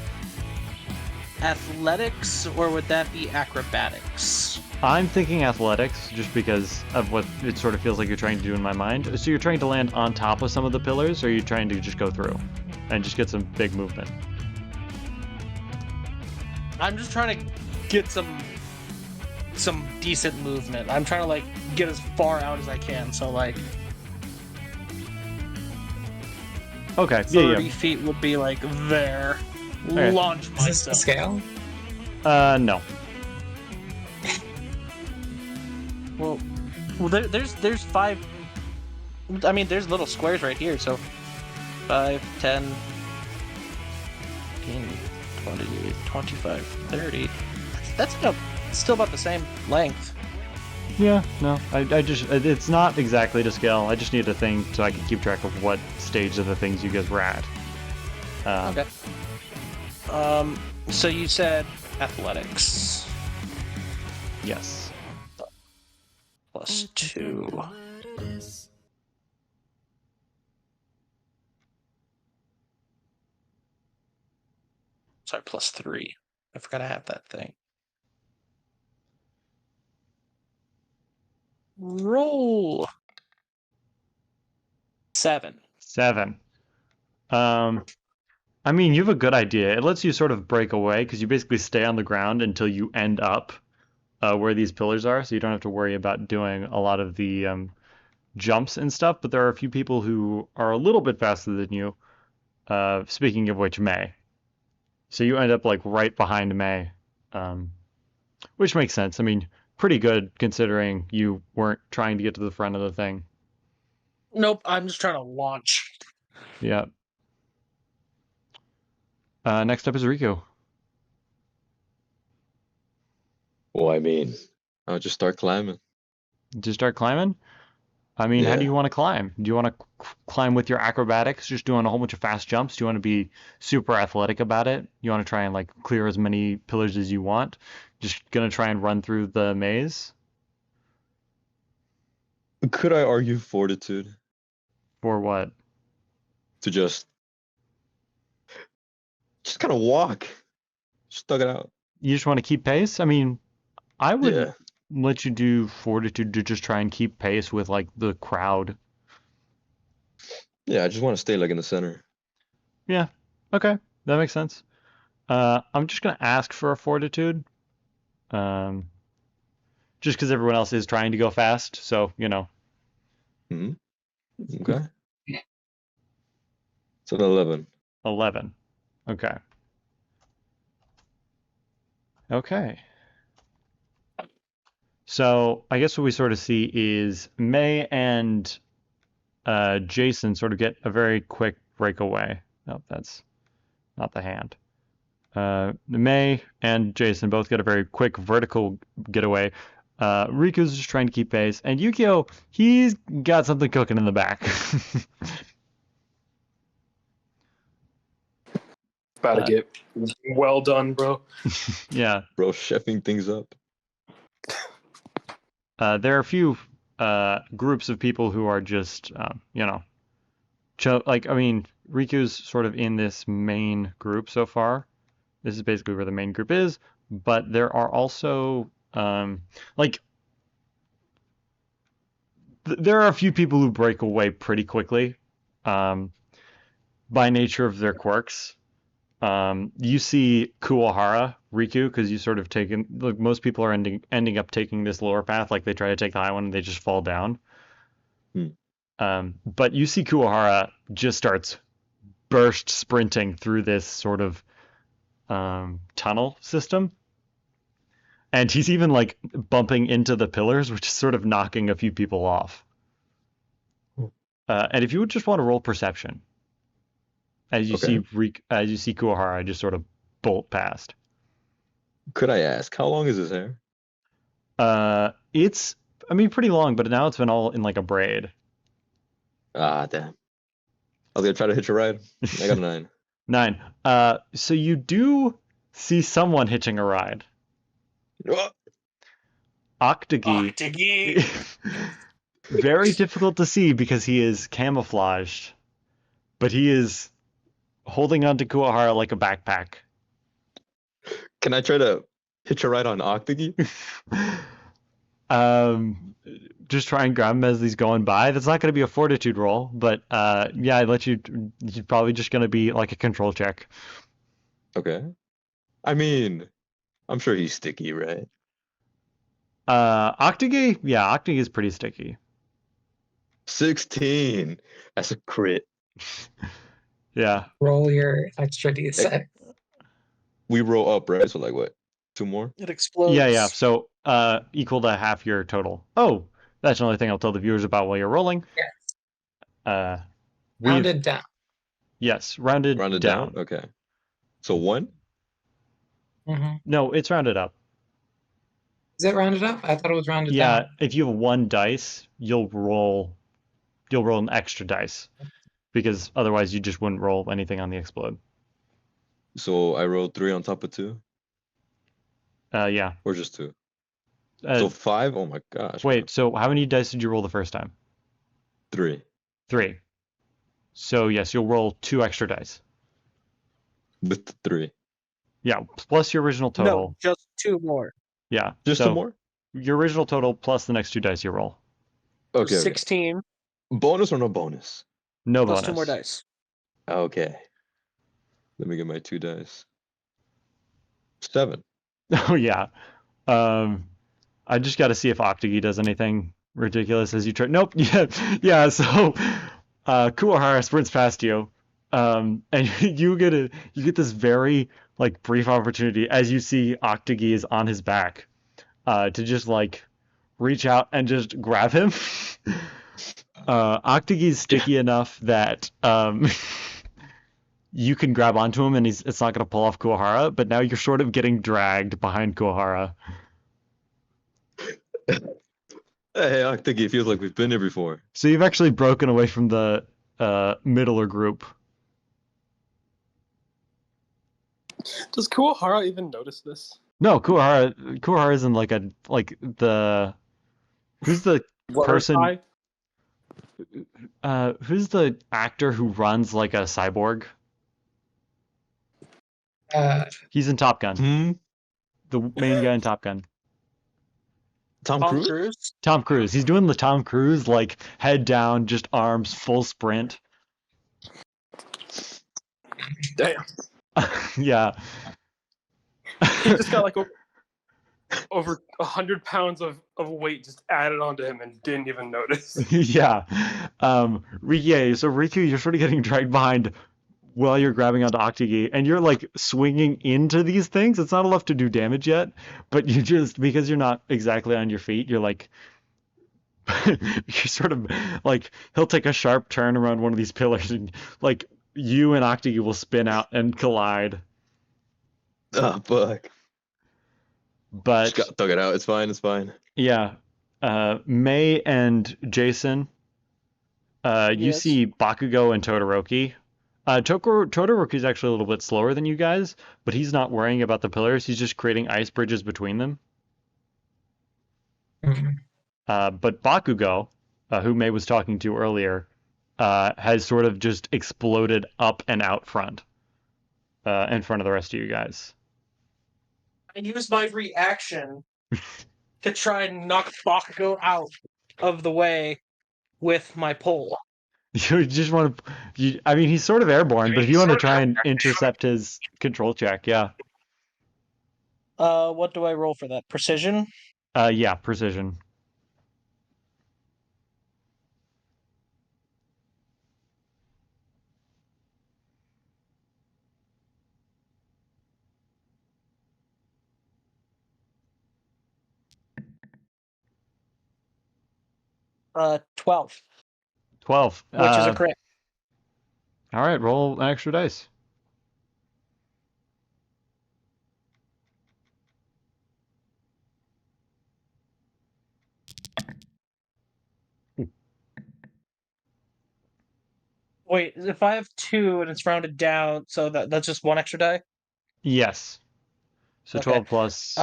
Speaker 5: athletics or would that be acrobatics?
Speaker 1: I'm thinking athletics, just because of what it sort of feels like you're trying to do in my mind. So you're trying to land on top of some of the pillars, or are you trying to just go through and just get some big movement?
Speaker 5: I'm just trying to get some decent movement. I'm trying to like get as far out as I can. So like
Speaker 1: Okay,
Speaker 5: 30 feet would be like there.
Speaker 1: Okay.
Speaker 5: Launch
Speaker 3: Is this the
Speaker 5: myself.
Speaker 3: scale?
Speaker 1: No.
Speaker 5: Well, there's 5. I mean, there's little squares right here. So 5, 10, 15, 20, 25, 30. That's still about the same length.
Speaker 1: Yeah, no. I just, it's not exactly to scale. I just need a thing so I can keep track of what stage of the things you guys were at.
Speaker 5: Okay. So you said athletics
Speaker 1: Yes.
Speaker 5: plus 2. Sorry, plus 3. I forgot I have that thing. Roll 7.
Speaker 1: 7. I mean, you have a good idea. It lets you sort of break away because you basically stay on the ground until you end up where these pillars are, so you don't have to worry about doing a lot of the jumps and stuff. But there are a few people who are a little bit faster than you. Speaking of which, May. So you end up like right behind May, which makes sense. I mean, pretty good considering you weren't trying to get to the front of the thing.
Speaker 5: Nope, I'm just trying to launch.
Speaker 1: Yeah. Next up is Riku.
Speaker 2: Well, I mean, I'll just start climbing.
Speaker 1: Just start climbing? I mean, how do
Speaker 2: Yeah.
Speaker 1: you want to climb? Do you want to climb with your acrobatics, just doing a whole bunch of fast jumps? Do you want to be super athletic about it? You want to try and like clear as many pillars as you want? Just gonna try and run through the maze?
Speaker 2: Could I argue fortitude
Speaker 1: For what?
Speaker 2: to just kind of walk, stuck it out?
Speaker 1: You just want to keep pace? I mean, I would
Speaker 2: Yeah.
Speaker 1: let you do fortitude to just try and keep pace with like the crowd.
Speaker 2: Yeah, I just want to stay like in the center.
Speaker 1: Yeah. Okay. That makes sense. I'm just gonna ask for a fortitude. Um, just because everyone else is trying to go fast, so you know.
Speaker 2: Hmm. Okay. It's an 11.
Speaker 1: 11. Okay. Okay. So I guess what we sort of see is May and Jason sort of get a very quick breakaway. Nope, that's not the hand. May and Jason both get a very quick vertical getaway. Riku's just trying to keep pace, and Yukio, he's got something cooking in the back.
Speaker 4: About to get well done, bro.
Speaker 1: Yeah.
Speaker 2: Bro, chefing things up.
Speaker 1: There are a few groups of people who are just, you know, like, I mean, Riku's sort of in this main group so far. This is basically where the main group is, but there are also, like, there are a few people who break away pretty quickly, by nature of their quirks. You see Kuwahara, Riku, because you sort of taken, like, most people are ending up taking this lower path, like they try to take the high one and they just fall down. But you see Kuwahara just starts burst sprinting through this sort of tunnel system. And he's even like bumping into the pillars, which is sort of knocking a few people off. And if you would just want to roll perception, as you
Speaker 2: Okay.
Speaker 1: see Kuwahara just sort of bolt past.
Speaker 2: Could I ask, how long is his hair?
Speaker 1: It's, I mean, pretty long, but now it's been all in like a braid.
Speaker 2: Ah, damn. I was gonna try to hitch a ride. I got a 9.
Speaker 1: 9. So you do see someone hitching a ride.
Speaker 2: Oh,
Speaker 1: Octagi. Very difficult to see because he is camouflaged, but he is holding onto Kuwahara like a backpack.
Speaker 2: Can I try to hitch a ride on Octagi?
Speaker 1: Just try and grab him as he's going by. That's not going to be a fortitude roll, but yeah, I'd let you. You're probably just going to be like a control check.
Speaker 2: Okay. I mean, I'm sure he's sticky, right?
Speaker 1: Octagi, yeah, Octagi is pretty sticky.
Speaker 2: 16. That's a crit.
Speaker 1: Yeah,
Speaker 3: Roll your extra d6.
Speaker 2: We roll up, right? So like what? 2 more?
Speaker 5: It explodes.
Speaker 1: yeah. So equal to half your total. Oh, that's another thing I'll tell the viewers about while you're rolling.
Speaker 3: Yes.
Speaker 1: We've
Speaker 3: Rounded down.
Speaker 1: yes, rounded
Speaker 2: Rounded
Speaker 1: down.
Speaker 2: down? Okay. So 1?
Speaker 3: Hmm.
Speaker 1: No, it's rounded up.
Speaker 3: Is it rounded up? I thought it was rounded
Speaker 1: Yeah,
Speaker 3: down.
Speaker 1: if you have 1 dice, you'll roll an extra dice because otherwise you just wouldn't roll anything on the explode.
Speaker 2: So I rolled 3 on top of 2?
Speaker 1: Yeah.
Speaker 2: Or just 2? So 5? Oh my gosh.
Speaker 1: Wait, so how many dice did you roll the first time?
Speaker 2: 3.
Speaker 1: 3. So yes, you'll roll 2 extra dice.
Speaker 2: With the 3.
Speaker 1: Yeah, plus your original total.
Speaker 5: No, just 2 more.
Speaker 1: Yeah.
Speaker 2: Just
Speaker 1: so
Speaker 2: 2 more?
Speaker 1: Your original total plus the next 2 dice you roll.
Speaker 2: Okay.
Speaker 5: 16
Speaker 2: Bonus or no bonus?
Speaker 1: No
Speaker 5: plus
Speaker 1: bonus.
Speaker 5: 2 more dice.
Speaker 2: Okay. Let me get my 2 dice. 7.
Speaker 1: Oh yeah. I just got to see if Octagi does anything ridiculous as you try. Nope. Yeah. Yeah. So, Kuwahara sprints past you, and you get this very like brief opportunity as you see Octagi is on his back, to just like reach out and just grab him. Octagi's sticky enough that you can grab onto him and it's not going to pull off Kuwahara, but now you're sort of getting dragged behind Kuwahara.
Speaker 2: Hey, Octagi, it feels like we've been here before.
Speaker 1: So you've actually broken away from the middler group.
Speaker 4: Does Kuwahara even notice this?
Speaker 1: No, Kuwahara isn't like the who's the person who's the actor who runs like a cyborg? He's in Top Gun. The main guy in Top Gun.
Speaker 2: Tom Cruise?
Speaker 1: Tom Cruise. He's doing the Tom Cruise like head down, just arms, full sprint.
Speaker 4: Damn.
Speaker 1: Yeah.
Speaker 4: He just got like over 100 pounds of weight just added onto him and didn't even notice.
Speaker 1: Yeah. Yeah, so Riku, you're sort of getting dragged behind while you're grabbing onto Octagi, and you're like swinging into these things. It's not enough to do damage yet, but you just, because you're not exactly on your feet, you're like, you sort of like, he'll take a sharp turn around one of these pillars, and like you and Octagi will spin out and collide.
Speaker 2: Oh, fuck.
Speaker 1: But
Speaker 2: Just got thug it out. It's fine. It's fine.
Speaker 1: yeah, May and Jason, you
Speaker 5: Yes.
Speaker 1: see Bakugo and Todoroki. Todoroki's actually a little bit slower than you guys, but he's not worrying about the pillars. He's just creating ice bridges between them.
Speaker 3: Mhm.
Speaker 1: But Bakugo, who May was talking to earlier, has sort of just exploded up and out front, in front of the rest of you guys.
Speaker 5: I used my reaction to try and knock Bakugo out of the way with my pole.
Speaker 1: You just want to, I mean, he's sort of airborne, but if you want to try and intercept his control check, yeah.
Speaker 5: What do I roll for that? Precision?
Speaker 1: Yeah, precision.
Speaker 5: Uh, 12,
Speaker 1: 12.
Speaker 5: which is a crit.
Speaker 1: All right, roll an extra dice.
Speaker 5: Wait, if I have 2 and it's rounded down, so that's just 1 extra die?
Speaker 1: Yes. So
Speaker 5: Okay.
Speaker 1: 12 plus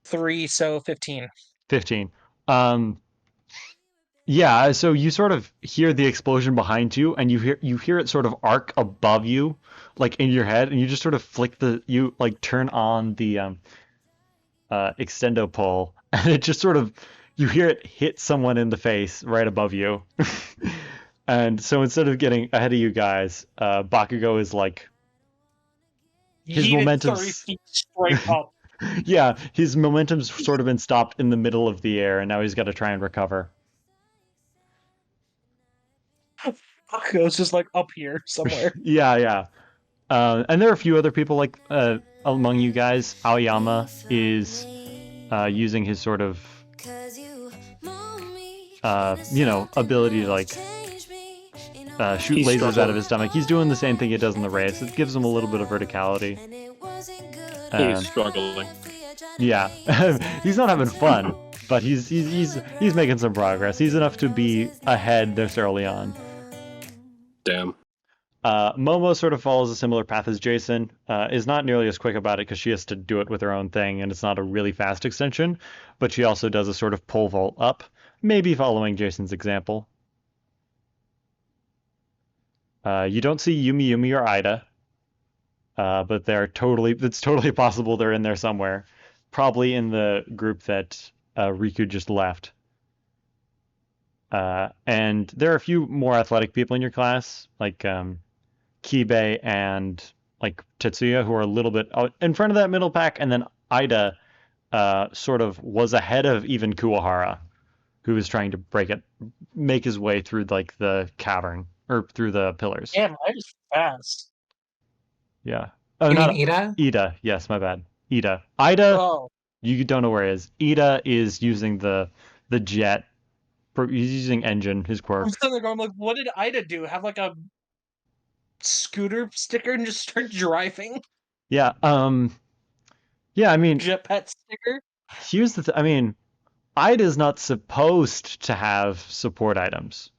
Speaker 5: 3, so 15.
Speaker 1: 15. Yeah, so you sort of hear the explosion behind you, and you hear it sort of arc above you, like in your head, and you just sort of you like turn on the extendo pole, and it just sort of you hear it hit someone in the face right above you. And so instead of getting ahead of you guys, Bakugo is like his
Speaker 5: Yeeted 30
Speaker 1: momentum's
Speaker 5: feet straight up.
Speaker 1: yeah, his momentum's sort of been stopped in the middle of the air, and now he's got to try and recover.
Speaker 5: It's just like up here somewhere.
Speaker 1: Yeah, yeah. And there are a few other people like among you guys. Aoyama is using his sort of ability to like shoot
Speaker 4: He's
Speaker 1: lasers
Speaker 4: struggling.
Speaker 1: out of his stomach. He's doing the same thing he does in the race. It gives him a little bit of verticality.
Speaker 4: He's struggling.
Speaker 1: Yeah, he's not having fun, but he's making some progress. He's enough to be ahead this early on.
Speaker 4: Damn.
Speaker 1: Momo sort of follows a similar path as Jason, is not nearly as quick about it because she has to do it with her own thing, and it's not a really fast extension, but she also does a sort of pole vault up, maybe following Jason's example. You don't see Yumi or Ida, but it's totally possible they're in there somewhere, probably in the group that Riku just left. And there are a few more athletic people in your class, like Kibe and like Tetsuya, who are a little bit out in front of that middle pack, and then Ida sort of was ahead of even Kuwahara, who was trying to make his way through like the cavern or through the pillars.
Speaker 5: Damn, I just fast.
Speaker 1: Yeah. Oh,
Speaker 3: You mean
Speaker 1: not
Speaker 3: Ida?
Speaker 1: Ida. Yes, my bad. Ida,
Speaker 5: Oh,
Speaker 1: you don't know where he is. Ida is using the jet. He's using engine, his
Speaker 5: I'm
Speaker 1: quirk.
Speaker 5: sitting there going like, what did Ida do? Have like a scooter sticker and just start driving?
Speaker 1: Yeah. Yeah. I mean,
Speaker 5: Jet pet sticker?
Speaker 1: here's I mean, Ida's not supposed to have support items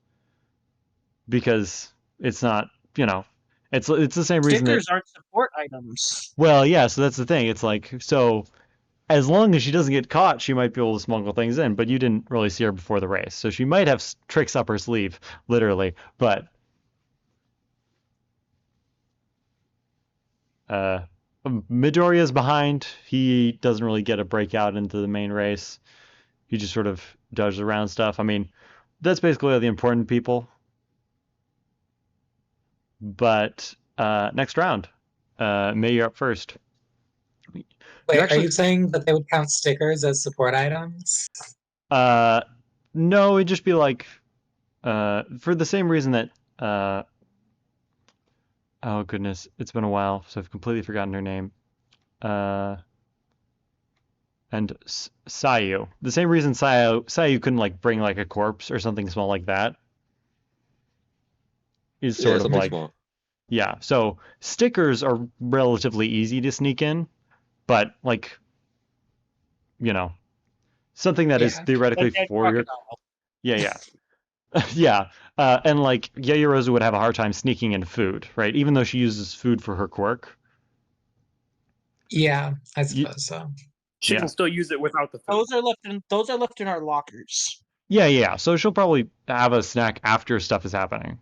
Speaker 1: because it's not. It's the same reason that.
Speaker 5: Stickers aren't support items.
Speaker 1: Well, yeah. So that's the thing. It's like so. As long as she doesn't get caught, she might be able to smuggle things in, but you didn't really see her before the race. So she might have tricks up her sleeve, literally. But Midoriya's behind. He doesn't really get a breakout into the main race. He just sort of dodges around stuff. I mean, that's basically all the important people. But next round, May, you're up first.
Speaker 3: Wait,
Speaker 1: actually-
Speaker 3: are you saying that they would count stickers as support items?
Speaker 1: No, it'd just be like, for the same reason that, oh goodness, it's been a while, so I've completely forgotten her name. And Sayu. The same reason Sayu couldn't like bring like a corpse or something small like that is
Speaker 2: Yeah,
Speaker 1: sort of
Speaker 2: something
Speaker 1: like,
Speaker 2: small.
Speaker 1: yeah. So stickers are relatively easy to sneak in, but like, something that is
Speaker 3: Yeah.
Speaker 1: theoretically
Speaker 5: Like that
Speaker 1: for your,
Speaker 5: crocodile.
Speaker 1: yeah. Yeah, and like Yaoyorozu would have a hard time sneaking in food, right? Even though she uses food for her quirk.
Speaker 3: Yeah, I
Speaker 1: You-
Speaker 3: suppose so.
Speaker 4: She
Speaker 1: Yeah.
Speaker 4: can still use it without the food.
Speaker 5: Those are left in our lockers.
Speaker 1: Yeah. So she'll probably have a snack after stuff is happening,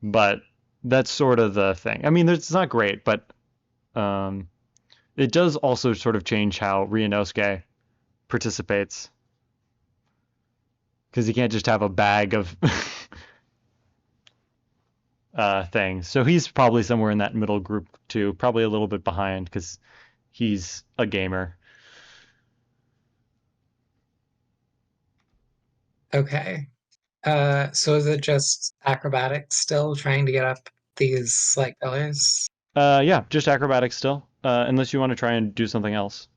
Speaker 1: but that's sort of the thing. I mean, it's not great, but it does also sort of change how Ryunosuke participates, because he can't just have a bag of things. So he's probably somewhere in that middle group too, probably a little bit behind because he's a gamer.
Speaker 3: Okay. So is it just acrobatics still trying to get up these like pillars?
Speaker 1: Yeah, just acrobatics still, unless you want to try and do something else.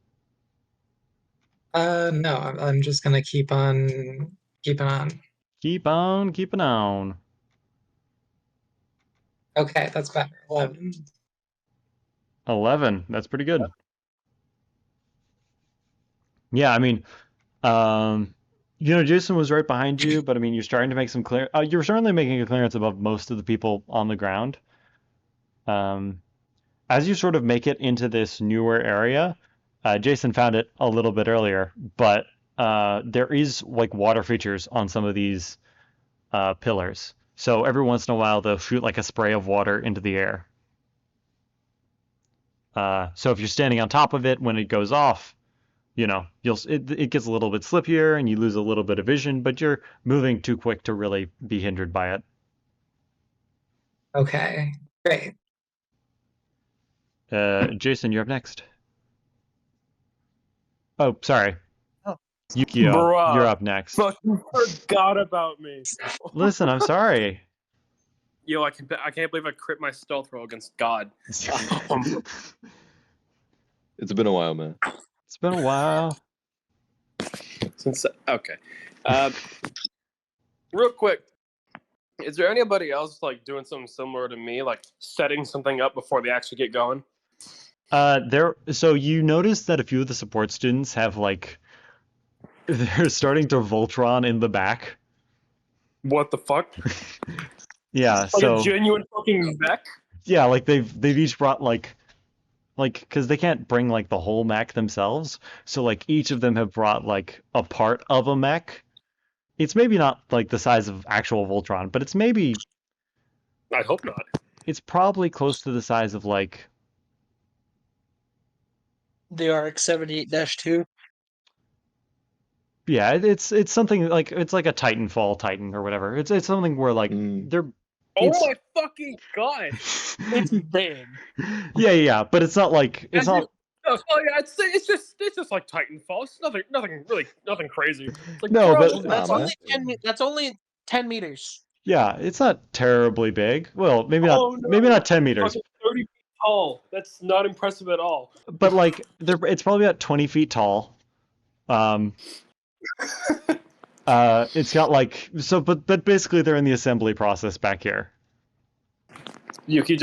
Speaker 3: No, I'm just gonna keep on keeping on.
Speaker 1: Keep on keeping on.
Speaker 3: Okay, that's better. 11.
Speaker 1: 11. That's pretty good. Yeah, I mean, Jason was right behind you, but I mean, you're starting to make some clear. You're certainly making a clearance above most of the people on the ground. As you sort of make it into this newer area, Jason found it a little bit earlier, but there is like water features on some of these pillars. So every once in a while they'll shoot like a spray of water into the air. So if you're standing on top of it when it goes off, it gets a little bit slippier and you lose a little bit of vision, but you're moving too quick to really be hindered by it.
Speaker 3: Okay, great.
Speaker 1: Jason, you're up next. Oh, sorry.
Speaker 5: Oh.
Speaker 1: Yukio,
Speaker 4: Bruh.
Speaker 1: you're up next.
Speaker 4: Fucking forgot about me.
Speaker 1: Listen, I'm sorry.
Speaker 4: Yo, I can't believe I crit my stealth roll against God.
Speaker 2: It's been a while, man.
Speaker 1: It's been a while.
Speaker 4: Okay. Real quick, is there anybody else like doing something similar to me, like setting something up before they actually get going?
Speaker 1: So you notice that a few of the support students have like they're starting to Voltron in the back.
Speaker 4: What the fuck?
Speaker 1: Yeah,
Speaker 4: Like
Speaker 1: so
Speaker 4: a genuine fucking mech?
Speaker 1: yeah, like they've each brought like because they can't bring like the whole mech themselves, so like each of them have brought like a part of a mech. It's maybe not like the size of actual Voltron, but
Speaker 4: I hope not.
Speaker 1: it's probably close to the size of like
Speaker 5: The RX-78-2.
Speaker 1: yeah, it's something like it's like a Titanfall Titan or whatever. It's something where like they're
Speaker 4: Oh
Speaker 1: it's
Speaker 4: my fucking god!
Speaker 5: It's big.
Speaker 1: yeah, but it's not like it's not.
Speaker 4: Oh yeah, it's just like Titanfall. It's nothing crazy. It's like,
Speaker 1: No,
Speaker 4: bro,
Speaker 1: but
Speaker 5: That's
Speaker 2: Nah,
Speaker 5: only
Speaker 2: man.
Speaker 5: That's only 10 meters.
Speaker 1: Yeah, it's not terribly big. Well, maybe
Speaker 4: Oh,
Speaker 1: not.
Speaker 4: no.
Speaker 1: Maybe not 10 meters,
Speaker 4: fucking 30 feet tall. That's not impressive at all.
Speaker 1: but like it's probably about 20 feet tall. It's got like so, but basically they're in the assembly process back here.
Speaker 4: Yuki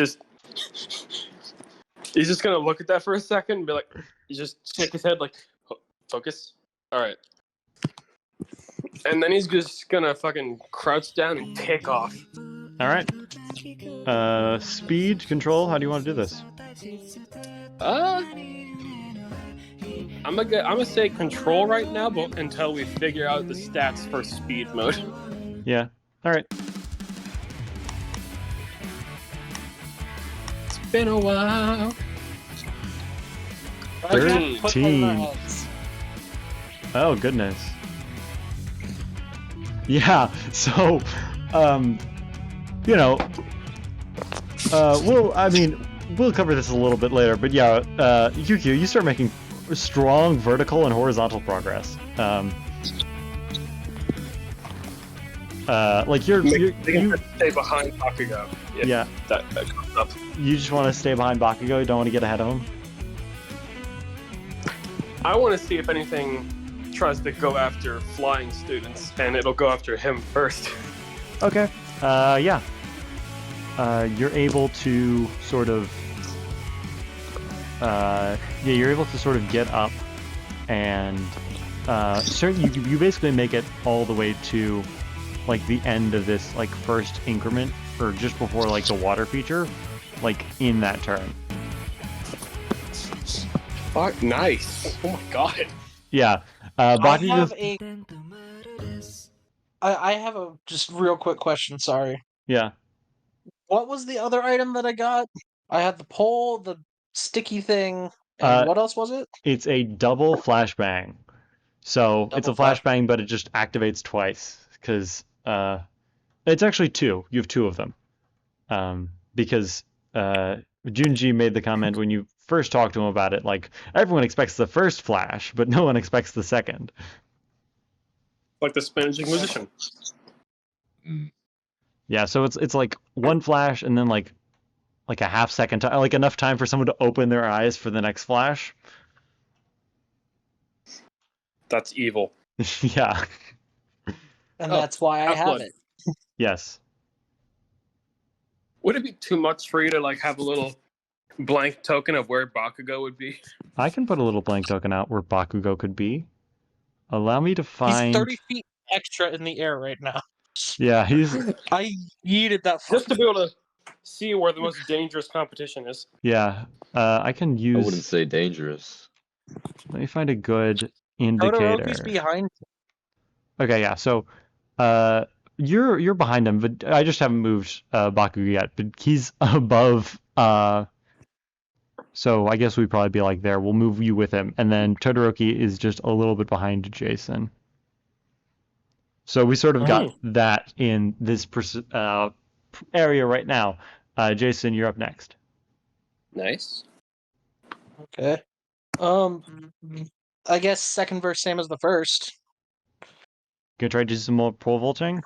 Speaker 4: he's just gonna look at that for a second and be like, he just shake his head like, focus. All right. And then he's just gonna fucking crouch down and take off.
Speaker 1: All right. Speed control. How do you want to do this?
Speaker 4: I'm gonna say control right now, but until we figure out the stats for speed mode.
Speaker 1: Yeah. All right.
Speaker 4: It's been a while.
Speaker 1: 13. Oh goodness. Yeah. So, we'll cover this a little bit later, but yeah, Yukio, you start making strong vertical and horizontal progress. Like you
Speaker 4: stay behind Bakugo.
Speaker 1: Yeah.
Speaker 4: That comes up.
Speaker 1: You just want to stay behind Bakugo. You don't want to get ahead of him.
Speaker 4: I want to see if anything tries to go after flying students, and it'll go after him first.
Speaker 1: Okay. Yeah. You're able to sort of. You're able to sort of get up, and you basically make it all the way to, like, the end of this like first increment, or just before like the water feature, like in that turn.
Speaker 4: Fuck, nice. Oh my god.
Speaker 1: Yeah.
Speaker 5: I
Speaker 1: Bakugo.
Speaker 5: have a just real quick question. Sorry.
Speaker 1: Yeah.
Speaker 5: What was the other item that I got? I had the pole, the sticky thing, and what else was it?
Speaker 1: It's a double flashbang. So it's a flashbang, but it just activates twice because it's actually two. You have two of them. Because Junji made the comment when you first talked to him about it, like everyone expects the first flash, but no one expects the second.
Speaker 4: Like the Spanish Inquisition.
Speaker 1: Yeah, so it's like one flash and then like a half second time, like enough time for someone to open their eyes for the next flash.
Speaker 4: That's evil.
Speaker 1: Yeah.
Speaker 5: And that's why I have it.
Speaker 1: Yes.
Speaker 4: Would it be too much for you to like have a little blank token of where Bakugo would be?
Speaker 1: I can put a little blank token out where Bakugo could be. Allow me to find.
Speaker 5: He's 30 feet extra in the air right now.
Speaker 1: Yeah, he's.
Speaker 5: I yeeted that.
Speaker 4: Just to be able to see where the most dangerous competition is.
Speaker 1: Yeah, I can use.
Speaker 2: I wouldn't say dangerous.
Speaker 1: Let me find a good indicator.
Speaker 5: Todoroki's behind.
Speaker 1: Okay, yeah. So, You're behind him, but I just haven't moved Bakugo yet. But he's above. So I guess we'd probably be like there. We'll move you with him, and then Todoroki is just a little bit behind Jason. So we sort of got that in this area right now. Jason, you're up next.
Speaker 4: Nice.
Speaker 5: Okay. I guess second verse same as the first.
Speaker 1: Gonna try to do some more pole vaulting?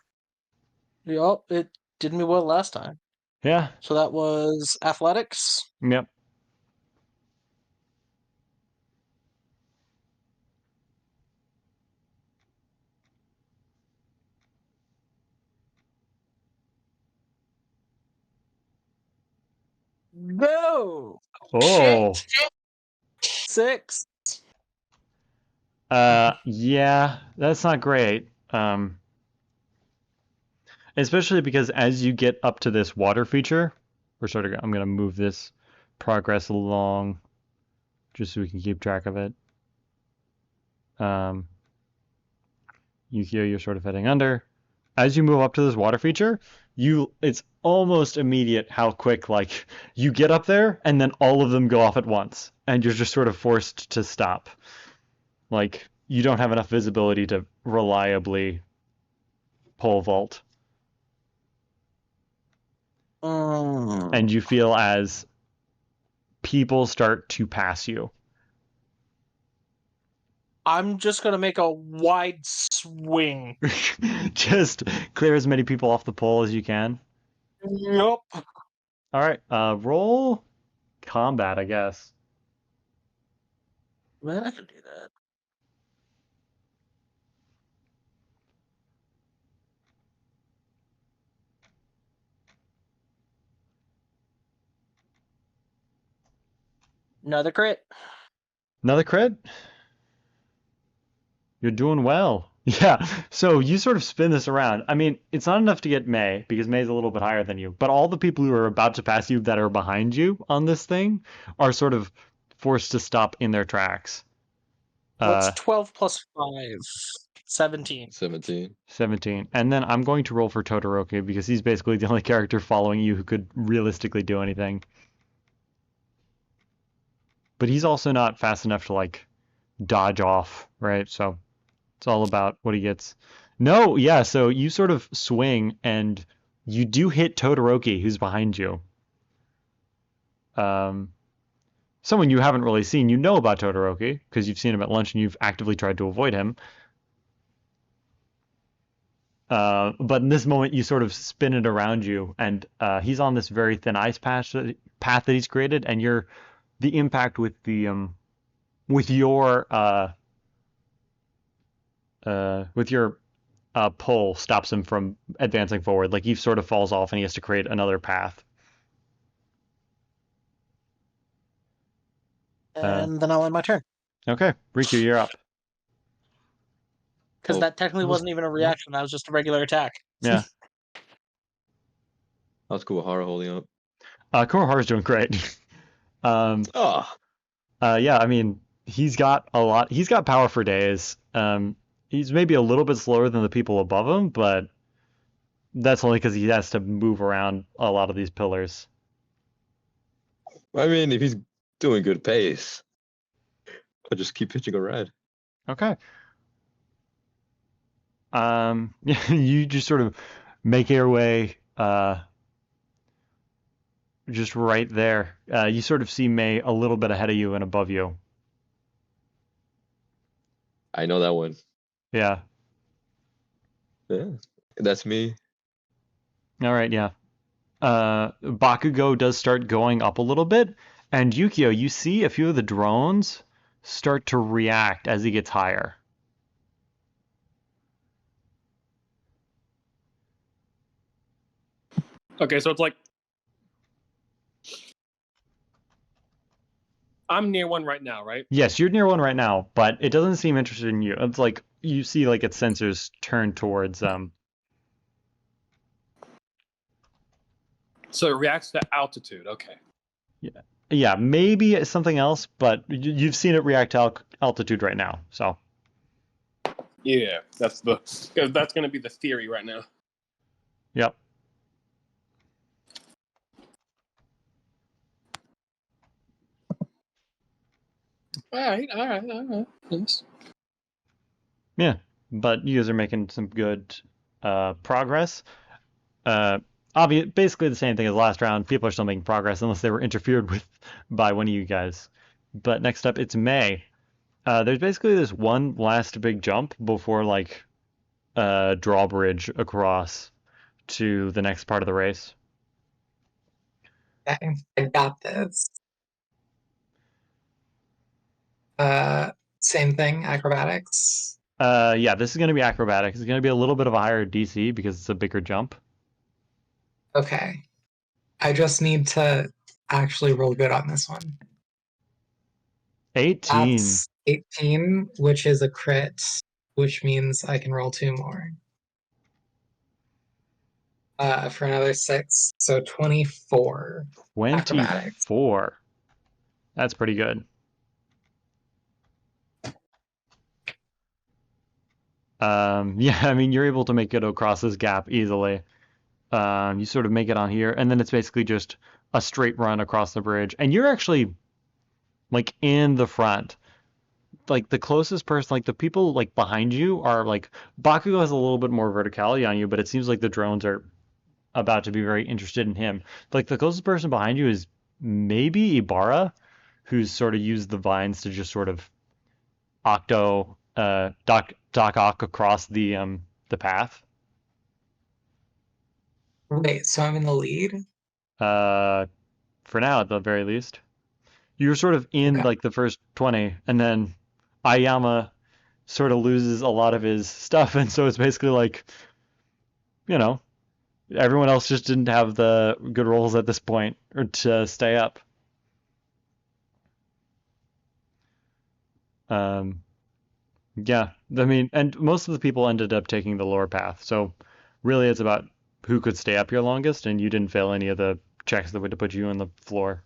Speaker 5: Yup, it did me well last time.
Speaker 1: Yeah.
Speaker 5: So that was athletics.
Speaker 1: Yep.
Speaker 5: No.
Speaker 1: Oh.
Speaker 5: Shit. 6.
Speaker 1: Yeah, that's not great. Especially because as you get up to this water feature, I'm gonna move this progress along just so we can keep track of it. Yukio, you're sort of heading under. As you move up to this water feature, it's almost immediate how quick like you get up there and then all of them go off at once and you're just sort of forced to stop. Like you don't have enough visibility to reliably pole vault. And you feel as people start to pass you.
Speaker 5: I'm just gonna make a wide swing.
Speaker 1: Just clear as many people off the pole as you can.
Speaker 5: Yup.
Speaker 1: All right, roll combat, I guess.
Speaker 5: Man, I can do that. Another crit.
Speaker 1: Another crit? You're doing well. Yeah, so you sort of spin this around. I mean, it's not enough to get May, because May's a little bit higher than you, but all the people who are about to pass you that are behind you on this thing are sort of forced to stop in their tracks.
Speaker 5: What's 12 plus 5? 17.
Speaker 2: 17.
Speaker 1: 17. And then I'm going to roll for Todoroki, because he's basically the only character following you who could realistically do anything. But he's also not fast enough to, like, dodge off, right? So it's all about what he gets. No, yeah, so you sort of swing and you do hit Todoroki, who's behind you. Someone you haven't really seen. You know about Todoroki because you've seen him at lunch and you've actively tried to avoid him. But in this moment, you sort of spin it around you, and he's on this very thin ice path that he's created, and the impact with your pull stops him from advancing forward. Like he sort of falls off and he has to create another path.
Speaker 5: And then I'll end my turn.
Speaker 1: Okay, Riku, you're up.
Speaker 5: Because that technically wasn't even a reaction. That was just a regular attack.
Speaker 1: Yeah.
Speaker 2: How's Kuwahara holding up?
Speaker 1: Kurohara's doing great. Yeah, I mean, he's got a lot. He's got power for days. He's maybe a little bit slower than the people above him, but that's only because he has to move around a lot of these pillars.
Speaker 2: I mean, if he's doing good pace, I'll just keep pitching a red.
Speaker 1: Okay. You just sort of make your way just right there. You sort of see May a little bit ahead of you and above you.
Speaker 2: I know that one.
Speaker 1: Yeah.
Speaker 2: Yeah, that's me.
Speaker 1: All right, yeah. Bakugo does start going up a little bit, and Yukio, you see a few of the drones start to react as he gets higher.
Speaker 4: Okay, so it's like I'm near one right now, right?
Speaker 1: Yes, you're near one right now, but it doesn't seem interested in you. It's like you see like its sensors turn towards
Speaker 4: So it reacts to altitude. Okay.
Speaker 1: Yeah, maybe something else, but you've seen it react to altitude right now. So
Speaker 4: Yeah, that's going to be the theory right now.
Speaker 1: Yep.
Speaker 4: All right. Yes.
Speaker 1: Yeah, but you guys are making some good progress. Basically the same thing as last round. People are still making progress unless they were interfered with by one of you guys. But next up, it's May. There's basically this one last big jump before like drawbridge across to the next part of the race.
Speaker 3: I got this. Same thing, acrobatics.
Speaker 1: Yeah, this is going to be acrobatics. It's going to be a little bit of a higher DC because it's a bigger jump.
Speaker 3: Okay. I just need to actually roll good on this one.
Speaker 1: 18.
Speaker 3: That's 18, which is a crit, which means I can roll 2 more. For another 6, so 24. Acrobatics.
Speaker 1: 24. That's pretty good. Yeah, I mean, you're able to make it across this gap easily. You sort of make it on here, and then it's basically just a straight run across the bridge. And you're actually, like, in the front. Like, the closest person, like, the people, like, behind you are, like, Bakugo has a little bit more verticality on you, but it seems like the drones are about to be very interested in him. Like, the closest person behind you is maybe Ibarra, who's sort of used the vines to just sort of Doc Ock across the path.
Speaker 3: Wait, so I'm in the lead?
Speaker 1: For now, at the very least. You're sort of in
Speaker 3: Okay.
Speaker 1: like the first 20, and then Ayama sort of loses a lot of his stuff, and so it's basically like, you know, everyone else just didn't have the good rolls at this point or to stay up. Yeah, I mean, and most of the people ended up taking the lower path, so really it's about who could stay up here longest, and you didn't fail any of the checks that would put you on the floor.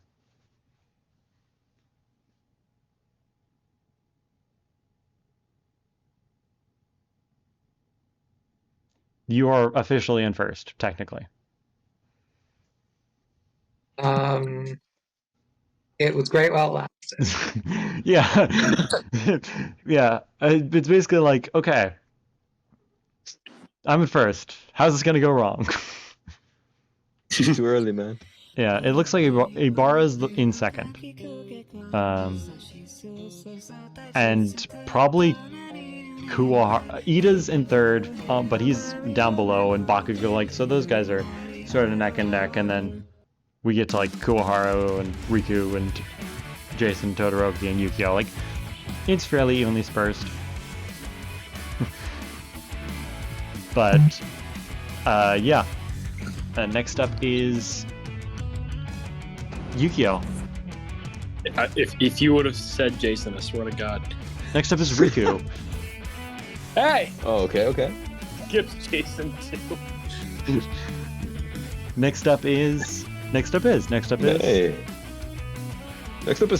Speaker 1: You are officially in first, technically.
Speaker 3: It was great while it lasted.
Speaker 1: Yeah. Yeah. It's basically like, okay, I'm in first. How's this gonna go wrong?
Speaker 2: Too early, man.
Speaker 1: Yeah, it looks like Ibarra's in second. And probably Kuwahara. Ida's in third, but he's down below, and Bakugo, like, so those guys are sort of neck and neck, and then we get to like Kuwahara and Riku and Jason, Todoroki, and Yukio. Like, it's fairly evenly sparsed. But, yeah. Next up is Yukio.
Speaker 4: If you would have said Jason, I swear to God.
Speaker 1: Next up is Riku.
Speaker 4: Hey,
Speaker 2: Oh, okay.
Speaker 4: give Jason 2.
Speaker 1: Next up is.
Speaker 2: Hey. Next up is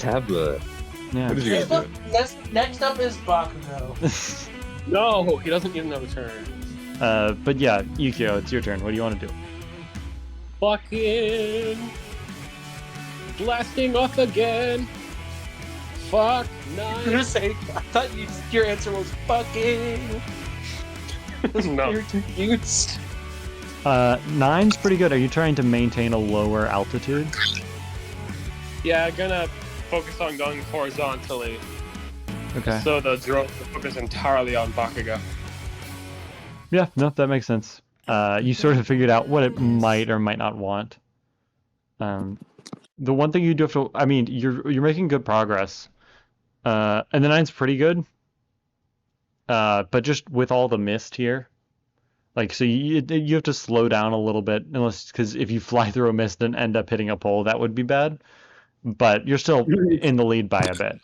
Speaker 2: Havla.
Speaker 1: Yeah.
Speaker 2: What did you guys do?
Speaker 5: Next up is Bakugo.
Speaker 4: No, he doesn't get another turn.
Speaker 1: But yeah, Yukio, it's your turn. What do you want to do?
Speaker 4: Fucking blasting off again. Fuck
Speaker 5: I was
Speaker 4: 9.
Speaker 5: gonna say, I thought your answer was fucking.
Speaker 4: No.
Speaker 5: You're confused.
Speaker 1: 9's pretty good. Are you trying to maintain a lower altitude?
Speaker 4: Yeah, I'm gonna focus on going horizontally.
Speaker 1: Okay.
Speaker 4: So the drone will focus entirely on Bakugo.
Speaker 1: Yeah, no, that makes sense. You sort of figured out what it might or might not want. The one thing you do have to, I mean, you're making good progress. And the 9's pretty good. But just with all the mist here, like, so you have to slow down a little bit, because if you fly through a mist and end up hitting a pole, that would be bad. But you're still in the lead by a bit.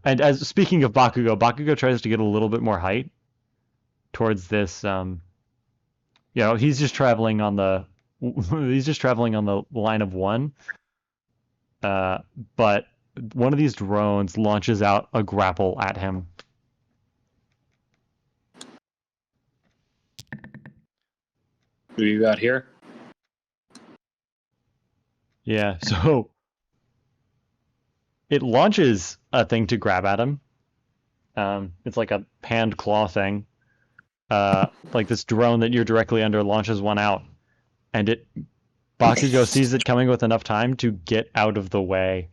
Speaker 1: And as speaking of Bakugo tries to get a little bit more height towards this. He's just traveling on the line of one. But one of these drones launches out a grapple at him.
Speaker 4: What do you got here?
Speaker 1: Yeah, so it launches a thing to grab at him. It's like a hand claw thing. Like this drone that you're directly under launches one out, and Bakugo sees it coming with enough time to get out of the way.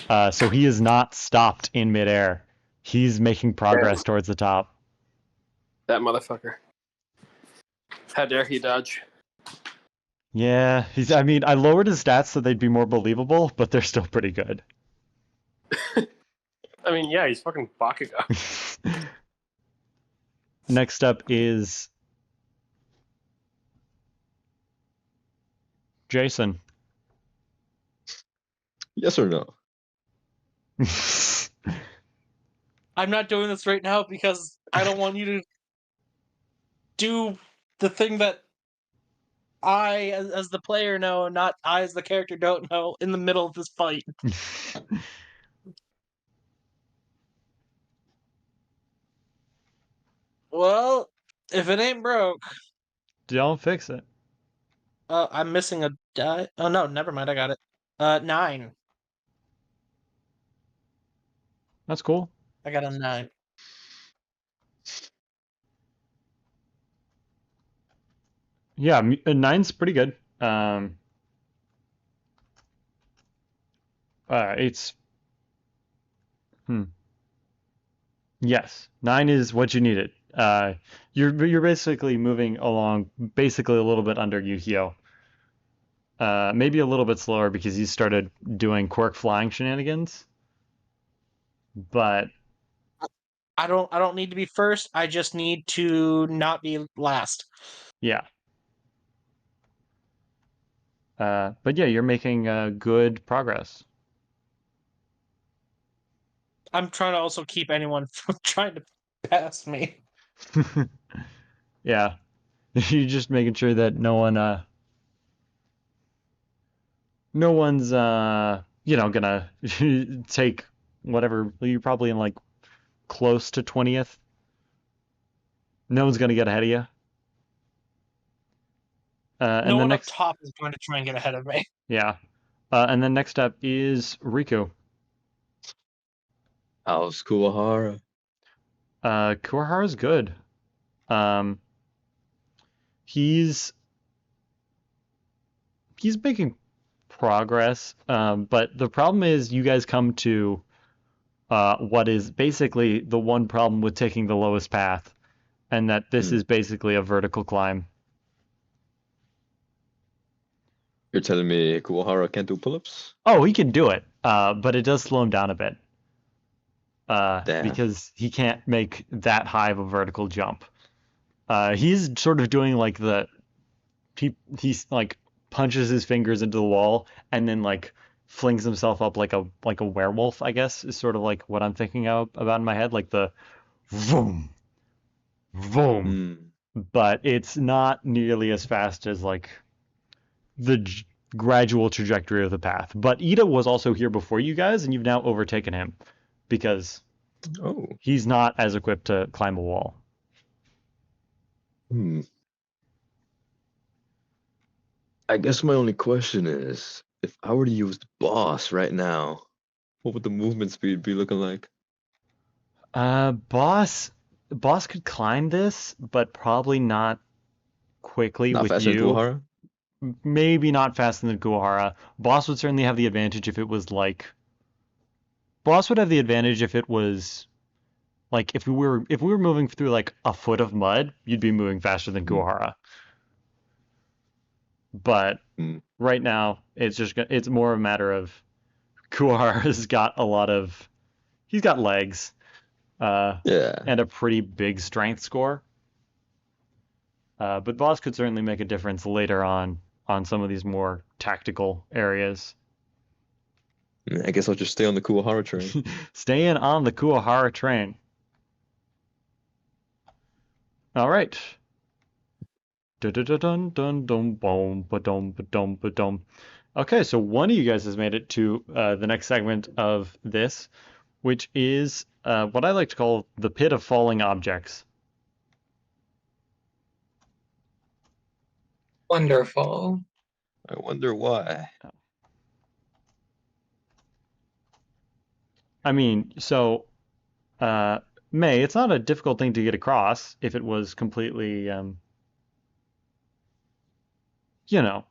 Speaker 1: So he is not stopped in midair. He's making progress towards the top.
Speaker 4: That motherfucker. How dare he dodge?
Speaker 1: Yeah, I mean, I lowered his stats so they'd be more believable, but they're still pretty good.
Speaker 4: I mean, yeah, he's fucking Bakugo.
Speaker 1: Next up is Jason.
Speaker 2: Yes or no?
Speaker 5: I'm not doing this right now because I don't want you to do the thing that I, as the player, know, and not I, as the character, don't know in the middle of this fight. Well, if it ain't broke,
Speaker 1: Don't fix it.
Speaker 5: I'm missing a die. Oh no, never mind. I got it. 9.
Speaker 1: That's cool.
Speaker 5: I got a 9.
Speaker 1: Yeah, 9's pretty good. It's yes, 9 is what you needed. You're basically moving along basically a little bit under Yukio. Maybe a little bit slower because he started doing quirk flying shenanigans. But
Speaker 5: I don't need to be first. I just need to not be last.
Speaker 1: yeah. But yeah, you're making good progress.
Speaker 5: I'm trying to also keep anyone from trying to pass me.
Speaker 1: Yeah. You're just making sure that no one's gonna take whatever. You're probably in like close to 20th. No one's gonna get ahead of you. And
Speaker 5: No
Speaker 1: the
Speaker 5: one
Speaker 1: next,
Speaker 5: up top is going to try and get ahead of me.
Speaker 1: yeah. And then next up is Riku.
Speaker 2: How's Kuwahara?
Speaker 1: Kuwahara's good. He's making progress. But the problem is you guys come to what is basically the one problem with taking the lowest path, and that this is basically a vertical climb.
Speaker 2: You're telling me Kuwahara can't do pull-ups?
Speaker 1: Oh, he can do it, but it does slow him down a bit.
Speaker 2: Damn.
Speaker 1: Because he can't make that high of a vertical jump. He's sort of doing like he's like punches his fingers into the wall and then like flings himself up like a werewolf, I guess, is sort of like what I'm thinking about in my head, like the vroom, vroom. But it's not nearly as fast as like the gradual trajectory of the path. But Ida was also here before you guys, and you've now overtaken him because he's not as equipped to climb a wall.
Speaker 2: I guess my only question is, if I were to use the boss right now, what would the movement speed be looking like?
Speaker 1: Boss could climb this, but probably not quickly
Speaker 2: Not
Speaker 1: with
Speaker 2: faster than
Speaker 1: you.
Speaker 2: Kuwahara?
Speaker 1: Maybe not faster than Kuwahara. Boss would certainly have the advantage if it was like. Boss would have the advantage if it was like if we were moving through like a foot of mud, you'd be moving faster than Kuwahara. But right now, it's more a matter of Kuwahara's got he's got legs, and a pretty big strength score. But Boss could certainly make a difference later on some of these more tactical areas.
Speaker 2: I guess I'll just stay on the Kuwahara train.
Speaker 1: Staying on the Kuwahara train. All right. Okay, so one of you guys has made it to the next segment of this, which is what I like to call the pit of falling objects.
Speaker 3: Wonderful.
Speaker 2: I wonder why.
Speaker 1: I mean, so May, it's not a difficult thing to get across if it was completely, you know,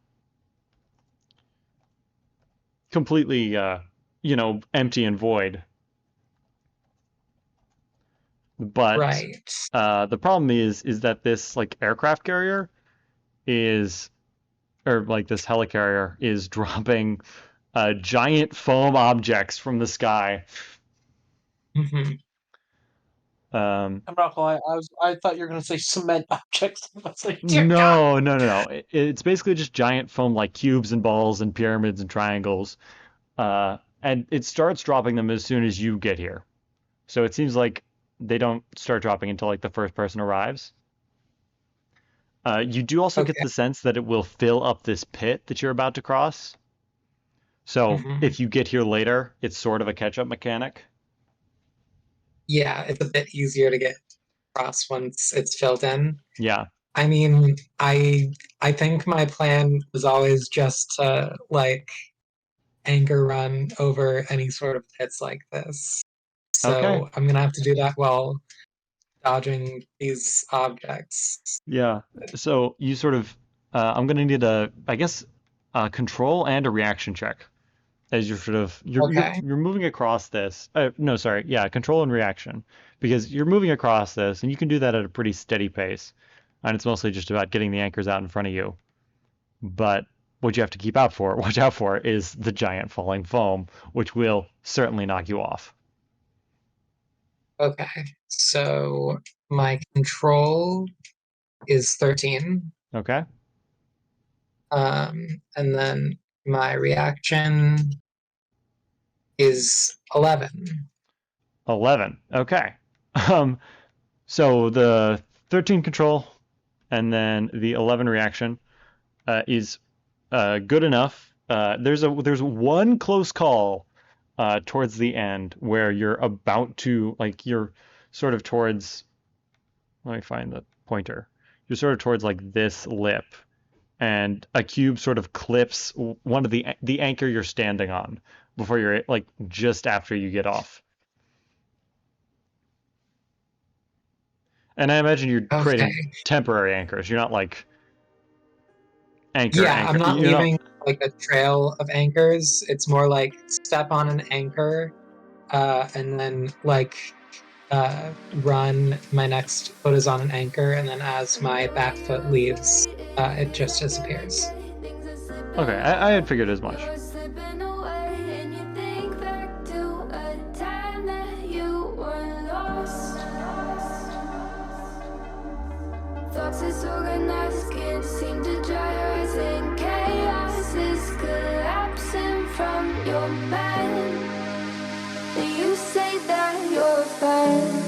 Speaker 1: completely, empty and void. But
Speaker 3: Right.
Speaker 1: the problem is that this like aircraft carrier is, or like this helicarrier is dropping giant foam objects from the sky.
Speaker 3: hmm
Speaker 1: Um,
Speaker 5: I'm not gonna lie, I thought you were gonna say cement objects. I was like, dear God.
Speaker 1: no. It's basically just giant foam like cubes and balls and pyramids and triangles. And it starts dropping them as soon as you get here. So it seems like they don't start dropping until like the first person arrives. You do also get
Speaker 3: Okay.
Speaker 1: the sense that it will fill up this pit that you're about to cross. So
Speaker 3: hmm
Speaker 1: if you get here later, it's sort of a catch-up mechanic.
Speaker 3: Yeah, it's a bit easier to get across once it's filled in.
Speaker 1: Yeah.
Speaker 3: I mean, I think my plan was always just to like anchor run over any sort of pits like this.
Speaker 1: Okay.
Speaker 3: So I'm gonna have to do that while dodging these objects.
Speaker 1: Yeah. So you sort of, I'm gonna need I guess, a control and a reaction check as you're sort of
Speaker 3: Okay.
Speaker 1: you're moving across this. No, sorry. Yeah, control and reaction because you're moving across this, and you can do that at a pretty steady pace, and it's mostly just about getting the anchors out in front of you. But what you have to watch out for, is the giant falling foam, which will certainly knock you off.
Speaker 3: Okay. So my control is 13.
Speaker 1: Okay.
Speaker 3: And then my reaction is 11.
Speaker 1: 11. Okay. Um, so the 13 control and then the 11 reaction is good enough. There's one close call towards the end where you're about to like you're sort of towards. Let me find the pointer. You're sort of towards like this lip, and a cube sort of clips one of the anchor you're standing on before you're like just after you get off. And I imagine you're
Speaker 3: Okay.
Speaker 1: creating temporary anchors. You're not like
Speaker 3: Yeah,
Speaker 1: anchor.
Speaker 3: I'm not
Speaker 1: You're not.
Speaker 3: leaving like a trail of anchors. It's more like step on an anchor, and then like run. My next foot is on an anchor, and then as my back foot leaves, it just disappears.
Speaker 1: Okay, I had figured as much.
Speaker 6: Thoughts disorganized, can't seem to dry your eyes, and chaos is collapsing from your mind. And you say that you're fine,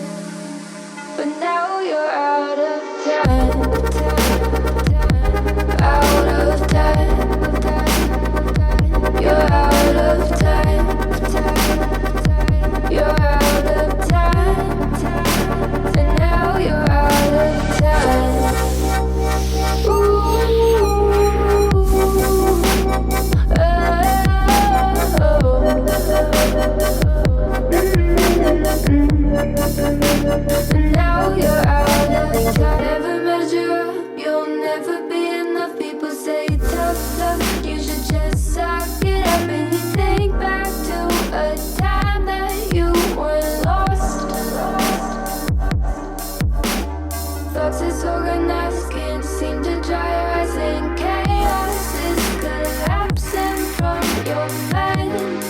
Speaker 6: but now you're out of time. Out of time. You're out of time. You're out of time. And now you're out of time. Now you're out of time. Never measure up, you'll never be enough. People say tough love, you should just suck it up. And you think back to a time that you were lost. Thoughts disorganized, can't seem to dry your eyes, and chaos is collapsing from your mind.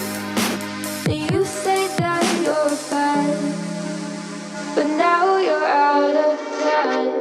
Speaker 6: And you say that you're fine, but now you're out of time.